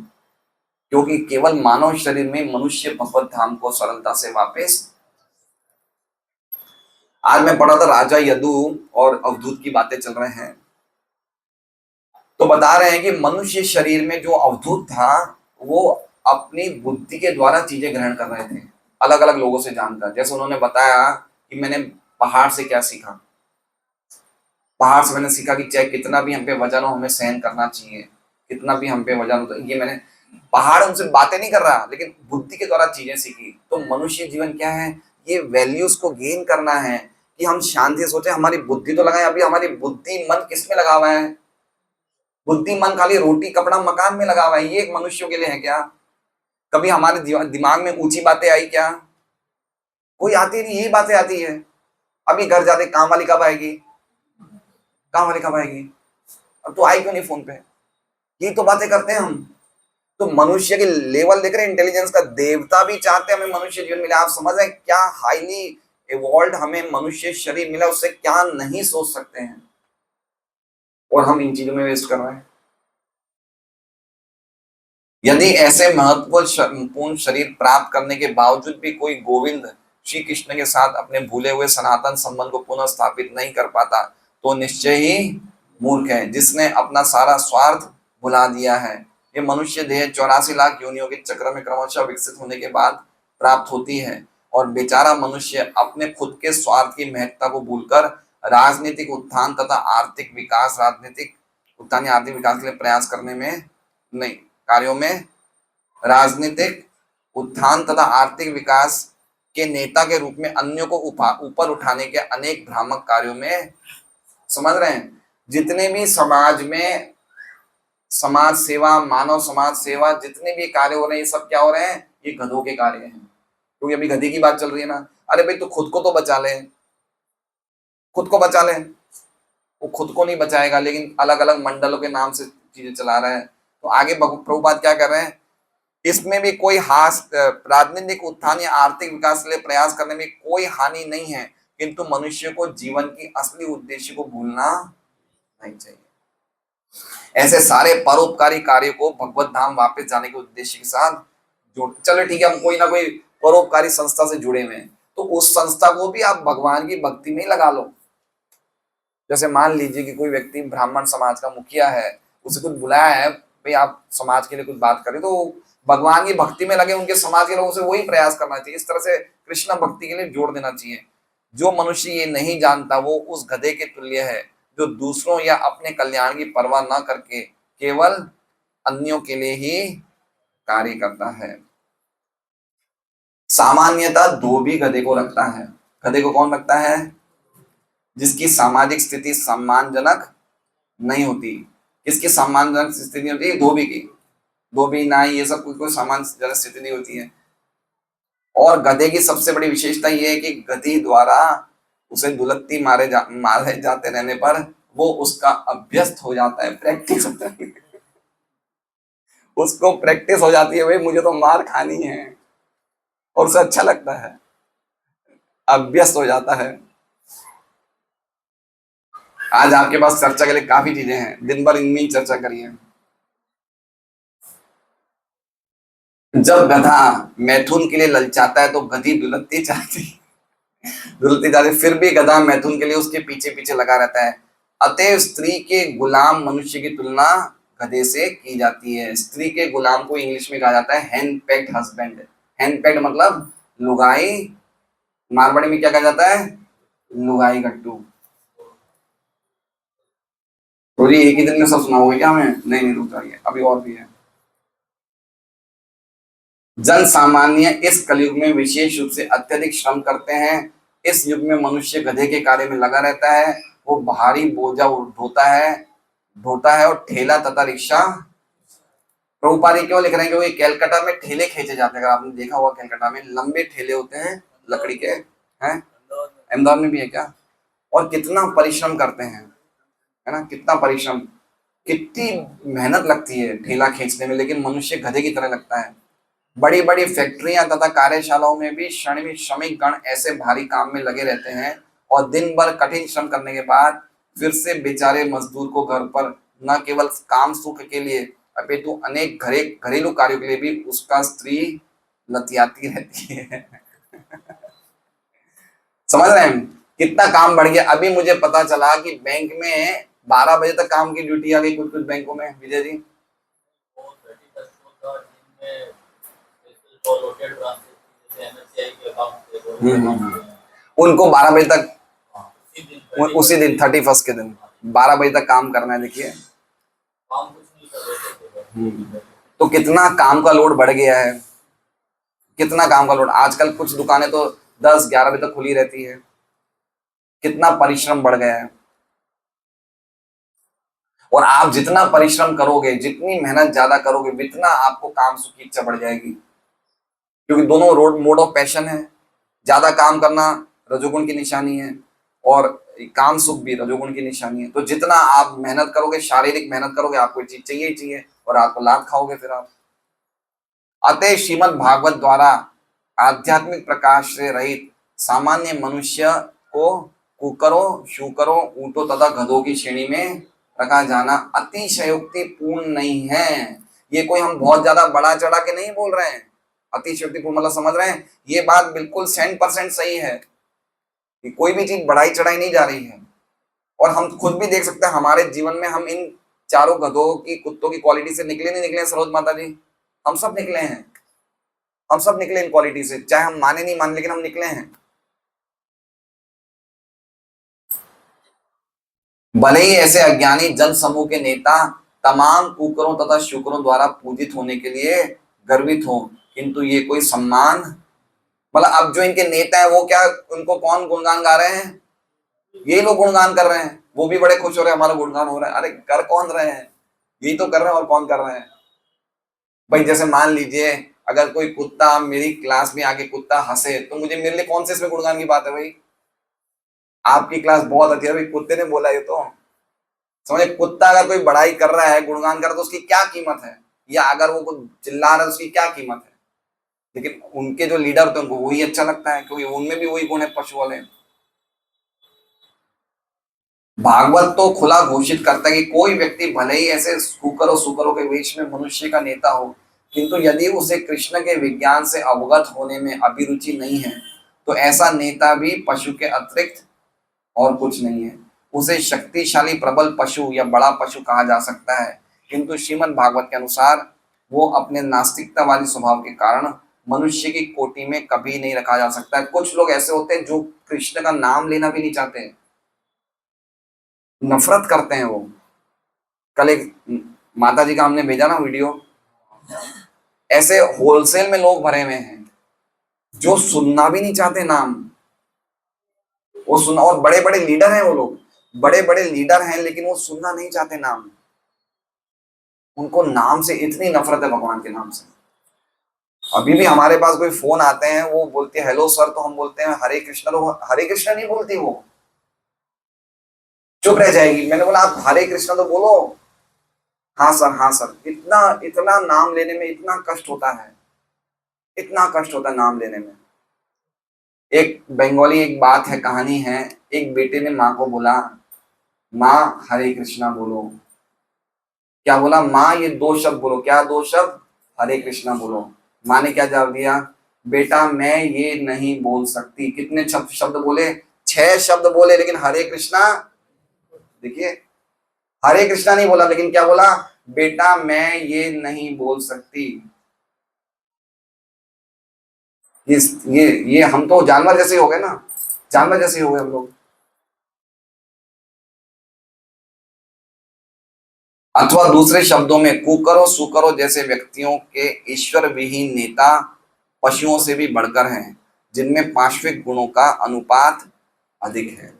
क्योंकि केवल मानव शरीर में मनुष्य भगवत धाम को सरलता से वापस। आज मैं पढ़ा था राजा यदु और अवधूत की बातें चल रहे हैं, तो बता रहे हैं कि मनुष्य शरीर में जो अवधूत था वो अपनी बुद्धि के द्वारा चीजें ग्रहण कर रहे थे, अलग अलग लोगों से जानकर। जैसे उन्होंने बताया कि मैंने पहाड़ से क्या सीखा, पहाड़ से मैंने सीखा कि चाहे कितना भी हम पे वजन हो हमें सहन करना चाहिए, कितना भी हम पे वजन हो, तो ये मैंने, पहाड़ उनसे बातें नहीं कर रहा लेकिन बुद्धि के द्वारा चीजें सीखी। तो मनुष्य जीवन क्या है, ये वैल्यूज को गेन करना है कि हम शांति से सोचे, हमारी बुद्धि तो लगाए। अभी हमारी बुद्धि मन किस में लगा हुआ है, बुद्धि मन खाली रोटी कपड़ा मकान में लगा हुआ है, ये एक मनुष्य के लिए है क्या? कभी हमारे दिमाग में ऊंची बातें आई क्या? कोई आती नहीं, यही बातें आती है। अभी घर जाते काम वाली कब आएगी, काम वाली कब आएगी, अब तो आई क्यों नहीं फोन पे, यही तो बातें करते हैं हम। तो मनुष्य की लेवल देख रहे हैं इंटेलिजेंस का, देवता भी चाहते हैं हमें मनुष्य जीवन मिले। आप समझ रहे हैं क्या हाईली इवॉल्व हमें मनुष्य शरीर मिला, उससे क्या नहीं सोच सकते हैं, और हम इन चीजों में वेस्ट कर रहे हैं। यदि ऐसे महत्वपूर्ण शरीर प्राप्त करने के बावजूद भी कोई गोविंद श्री कृष्ण के साथ अपने भूले हुए सनातन संबंध को पुनः स्थापित नहीं कर पाता तो निश्चय ही मूर्ख है, जिसने अपना सारा स्वार्थ भुला दिया है। ये मनुष्य देह 84 लाख योनियों के चक्र में क्रमशः विकसित होने के बाद प्राप्त होती है, और बेचारा मनुष्य अपने खुद के स्वार्थ की महत्ता को भूलकर राजनीतिक उत्थान तथा आर्थिक विकास, राजनीतिक उत्थान या आर्थिक विकास के लिए प्रयास करने में नहीं, कार्यों में, राजनीतिक उत्थान तथा आर्थिक विकास के नेता के रूप में अन्यों को ऊपर उठाने के अनेक भ्रामक कार्यों में, समझ रहे हैं, जितने भी समाज में समाज सेवा, मानव समाज सेवा, जितने भी कार्य हो रहे हैं, ये सब क्या हो रहे हैं, ये गधों के कार्य हैं। क्योंकि अभी गधे की बात चल रही है ना, अरे भाई तू खुद को तो बचा ले, खुद को बचा ले। वो खुद को नहीं बचाएगा लेकिन अलग अलग मंडलों के नाम से चीजें चला रहा है। तो आगे प्रभुपाद क्या कर रहे हैं, इसमें भी कोई राजनीतिक उत्थान या आर्थिक विकास के लिए प्रयास करने में कोई हानि नहीं है, किंतु मनुष्य को जीवन की असली उद्देश्य को भूलना नहीं चाहिए। ऐसे सारे परोपकारी कार्यों को भगवत धाम वापस जाने के उद्देश्य के साथ जोड़, चलो ठीक है हम कोई ना कोई परोपकारी संस्था से जुड़े हुए हैं, तो उस संस्था को भी आप भगवान की भक्ति में लगा लो। जैसे मान लीजिए कि कोई व्यक्ति ब्राह्मण समाज का मुखिया है, उसे कुछ बुलाया है, भाई आप समाज के लिए कुछ बात करें, तो भगवान की भक्ति में लगे, उनके समाज के लोगों से वही प्रयास करना चाहिए। इस तरह से कृष्ण भक्ति के लिए जोड़ देना चाहिए। जो मनुष्य ये नहीं जानता वो उस गधे के तुल्य है जो दूसरों या अपने कल्याण की परवाह न करके केवल अन्यों के लिए ही कार्य करता है। सामान्यतः दो भी गधे को रखता है। गधे को कौन रखता है? जिसकी सामाजिक स्थिति सम्मानजनक नहीं होती। किसकी सम्मानजनक स्थिति नहीं होती? धोबी की। धोबी, नाई, ये सब कोई सम्मानजनक स्थिति नहीं होती है। और गधे की सबसे बड़ी विशेषता यह है कि गधी द्वारा उसे दुलत्ती मारे जाते रहने पर वो उसका अभ्यस्त हो जाता है, प्रैक्टिस होता है। उसको प्रैक्टिस हो जाती है, भाई मुझे तो मार खानी है, और उसे अच्छा लगता है, अभ्यस्त हो जाता है। आज आपके पास चर्चा के लिए काफी चीजें हैं, दिन भर इनमें ही चर्चा करिए। जब गधा मैथुन के लिए ललचाता है तो गधी दुलती जाती, फिर भी गधा मैथुन के लिए उसके पीछे पीछे लगा रहता है। अतः स्त्री के गुलाम मनुष्य की तुलना गधे से की जाती है। स्त्री के गुलाम को इंग्लिश में कहा जाता है hand packed husband. Hand packed मतलब लुगाई, मारवाड़ी में क्या कहा जाता है? लुगाई गट्टू। तो ये एक ही दिन में सब सुनाओगे क्या? हमें नहीं रुक जाइए, अभी और भी है। जन सामान्य इस कलयुग में विशेष रूप से अत्यधिक श्रम करते हैं। इस युग में मनुष्य गधे के कार्य में लगा रहता है। वो भारी बोझा ढोता है और ठेला तथा रिक्शा। प्रभुपाद ये क्यों लिख रहे हैं? क्योंकि कैलकाटा में ठेले खींचे जाते हैं। अगर आपने देखा हुआ, कैलकाटा में लंबे ठेले होते हैं लकड़ी के, हैं? अहमदाबाद में भी है क्या? और कितना परिश्रम करते हैं, है ना? कितना परिश्रम, कितनी मेहनत लगती है ठेला खींचने में, लेकिन मनुष्य गधे की तरह लगता है। बड़ी बड़ी फैक्ट्रियां तथा कार्यशालाओं में भी श्रमिक गण ऐसे भारी काम में लगे रहते हैं और दिन भर कठिन श्रम करने के बाद फिर से बेचारे मजदूर को घर पर न केवल काम सुख के लिए अपितु अनेक घरेलू कार्यों के लिए भी उसका स्त्री लतियाती रहती है। समझ रहे हैं कितना काम बढ़ गया? अभी मुझे पता चला कि बैंक में 12 बजे तक काम की ड्यूटी आ गई कुछ कुछ बैंकों में। विजय जी, उनको 12 बजे तक, उसी दिन 31 के दिन 12 बजे तक काम करना है। देखिए तो कितना काम का लोड बढ़ गया है, कितना काम का लोड। आजकल कुछ दुकानें तो 10-11 बजे तक खुली रहती है। कितना परिश्रम बढ़ गया है। और आप जितना परिश्रम करोगे, जितनी मेहनत ज्यादा करोगे, उतना आपको काम सुख की इच्छा बढ़ जाएगी। क्योंकि दोनों मोड ऑफ पैशन है। ज्यादा काम करना रजोगुण की निशानी है और काम सुख भी रजोगुण की निशानी है। तो जितना आप मेहनत करोगे, शारीरिक मेहनत करोगे, आपको चीज चाहिए ही चाहिए और आपको लाभ खाओगे फिर आप। अतः श्रीमद् भागवत द्वारा आध्यात्मिक प्रकाश से रहित सामान्य मनुष्य को कुकरों, शूकरों, ऊंटों तथा गधों की श्रेणी में रखा जाना अतिशयोक्ति पूर्ण नहीं है। ये कोई हम बहुत ज्यादा बड़ा चढ़ा के नहीं बोल रहे हैं। अतिशयोक्ति पूर्ण मतलब समझ रहे हैं? ये बात बिल्कुल 100% सही है कि कोई भी चीज बढ़ाई चढ़ाई नहीं जा रही है। और हम खुद भी देख सकते हैं हमारे जीवन में, हम इन चारों गधों की, कुत्तों की क्वालिटी से निकले नहीं निकले? सरोज माता जी, हम सब निकले हैं। हम सब निकले इन क्वालिटी से, चाहे हम माने नहीं माने, लेकिन हम निकले हैं। भले ही ऐसे अज्ञानी जन समूह के नेता तमाम कुकरों तथा शुकरों द्वारा पूजित होने के लिए गर्वित हो, किंतु ये कोई सम्मान, मतलब अब जो इनके नेता है वो क्या, उनको कौन गुणगान गा रहे हैं? ये लोग गुणगान कर रहे हैं। वो भी बड़े खुश हो रहे हैं हमारा गुणगान हो रहा है। अरे कर कौन रहे हैं? यही तो कर रहे हैं, और कौन कर रहे हैं भाई? जैसे मान लीजिए अगर कोई कुत्ता मेरी क्लास में आके कुत्ता हंसे तो मुझे, मेरे लिए कौन से इसमें गुणगान की बात है भाई? आपकी क्लास बहुत अच्छी है भाई, कुत्ते ने बोला ये तो समझे। कुत्ता अगर कोई बड़ाई कर रहा है, गुणगान कर रहा है, तो उसकी क्या कीमत है? या अगर वो कुछ चिल्ला रहा है तो उसकी क्या कीमत है? लेकिन उनके जो लीडर होते हैं उनको वही अच्छा लगता है, क्योंकि उनमें भी वही गुण है, पशु वाले। भागवत तो खुला घोषित करता है कि कोई व्यक्ति भले ही ऐसे सुकरों के बीच में मनुष्य का नेता हो, किंतु यदि उसे कृष्ण के विज्ञान से अवगत होने में अभिरुचि नहीं है तो ऐसा नेता भी पशु के अतिरिक्त और कुछ नहीं है। उसे शक्तिशाली प्रबल पशु या बड़ा पशु कहा जा सकता है, किंतु श्रीमद् भागवत के अनुसार वो अपने नास्तिकता वाली स्वभाव के कारण मनुष्य की कोटि में कभी नहीं रखा जा सकता है। कुछ लोग ऐसे होते हैं जो कृष्ण का नाम लेना भी नहीं चाहते, नफरत करते हैं वो। कल एक माता जी का हमने भेजा ना वीडियो, ऐसे होलसेल में लोग भरे हुए हैं जो सुनना भी नहीं चाहते नाम। वो सुना, और बड़े बड़े लीडर हैं वो लोग, बड़े बड़े लीडर हैं, लेकिन वो सुनना नहीं चाहते नाम। उनको नाम से इतनी नफरत है, भगवान के नाम से। अभी भी हमारे पास कोई फोन आते हैं, वो बोलते हैं हेलो सर, तो हम बोलते हैं हरे कृष्ण, तो हरे कृष्ण नहीं बोलती, वो चुप रह जाएगी। मैंने बोला आप हरे कृष्ण तो बोलो। हाँ सर, हाँ सर। इतना इतना नाम लेने में इतना कष्ट होता है, इतना कष्ट होता है नाम लेने में। एक बंगाली, एक बात है, कहानी है, एक बेटे ने माँ को बोला, माँ हरे कृष्णा बोलो। क्या बोला? माँ ये 2 शब्द बोलो। क्या 2 शब्द? हरे कृष्णा बोलो। माँ ने क्या जवाब दिया? बेटा मैं ये नहीं बोल सकती। कितने शब्द बोले? 6 शब्द बोले, लेकिन हरे कृष्णा, देखिए हरे कृष्णा नहीं बोला, लेकिन क्या बोला? बेटा मैं ये नहीं बोल सकती। ये हम तो जानवर जैसे हो गए ना, जानवर जैसे हो गए हम लोग। अथवा दूसरे शब्दों में कुकरों सुकरों जैसे व्यक्तियों के ईश्वर विहीन नेता पशुओं से भी बढ़कर हैं, जिनमें पाश्विक गुणों का अनुपात अधिक है।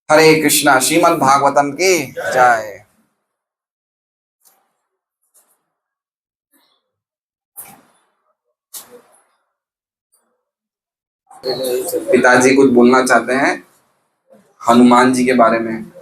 हरे कृष्णा। श्रीमद् भागवतम की जय। पिताजी कुछ बोलना चाहते हैं हनुमान जी के बारे में।